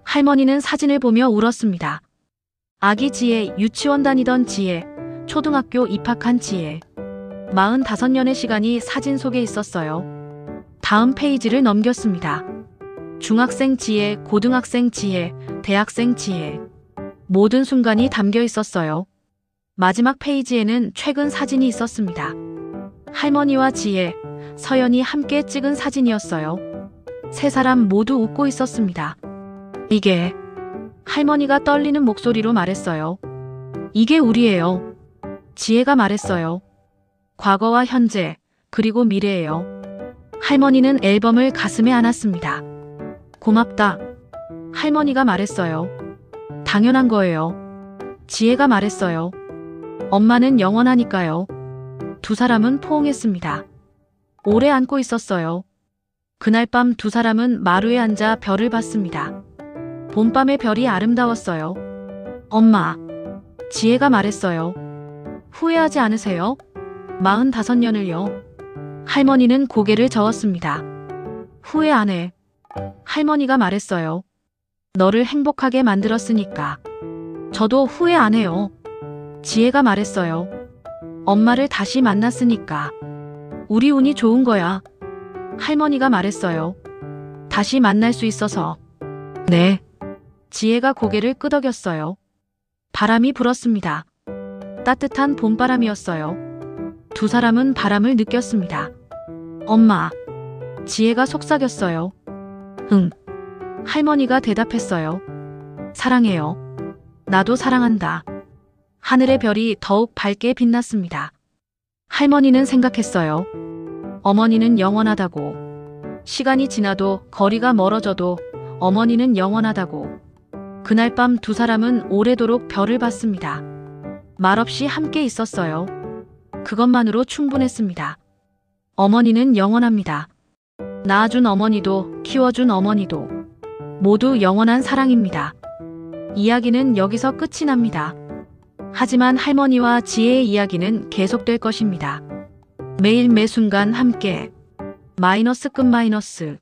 [SPEAKER 1] 할머니는 사진을 보며 울었습니다. 아기 지혜, 유치원 다니던 지혜, 초등학교 입학한 지혜. 45년의 시간이 사진 속에 있었어요. 다음 페이지를 넘겼습니다. 중학생 지혜, 고등학생 지혜, 대학생 지혜. 모든 순간이 담겨 있었어요. 마지막 페이지에는 최근 사진이 있었습니다. 할머니와 지혜, 서연이 함께 찍은 사진이었어요. 세 사람 모두 웃고 있었습니다. 이게, 할머니가 떨리는 목소리로 말했어요. 이게 우리예요. 지혜가 말했어요. 과거와 현재, 그리고 미래예요. 할머니는 앨범을 가슴에 안았습니다. 고맙다. 할머니가 말했어요. 당연한 거예요. 지혜가 말했어요. 엄마는 영원하니까요. 두 사람은 포옹했습니다. 오래 안고 있었어요. 그날 밤 두 사람은 마루에 앉아 별을 봤습니다. 봄밤의 별이 아름다웠어요. 엄마. 지혜가 말했어요. 후회하지 않으세요? 45년을요. 할머니는 고개를 저었습니다. 후회 안 해. 할머니가 말했어요. 너를 행복하게 만들었으니까. 저도 후회 안 해요. 지혜가 말했어요. 엄마를 다시 만났으니까. 우리 운이 좋은 거야. 할머니가 말했어요. 다시 만날 수 있어서. 네. 지혜가 고개를 끄덕였어요. 바람이 불었습니다. 따뜻한 봄바람이었어요. 두 사람은 바람을 느꼈습니다. 엄마. 지혜가 속삭였어요. 응. 할머니가 대답했어요. 사랑해요. 나도 사랑한다. 하늘의 별이 더욱 밝게 빛났습니다. 할머니는 생각했어요. 어머니는 영원하다고. 시간이 지나도 거리가 멀어져도 어머니는 영원하다고. 그날 밤 두 사람은 오래도록 별을 봤습니다. 말없이 함께 있었어요. 그것만으로 충분했습니다. 어머니는 영원합니다. 낳아준 어머니도 키워준 어머니도 모두 영원한 사랑입니다. 이야기는 여기서 끝이 납니다. 하지만 할머니와 지혜의 이야기는 계속될 것입니다. 매일 매 순간 함께 마이너스 끝 마이너스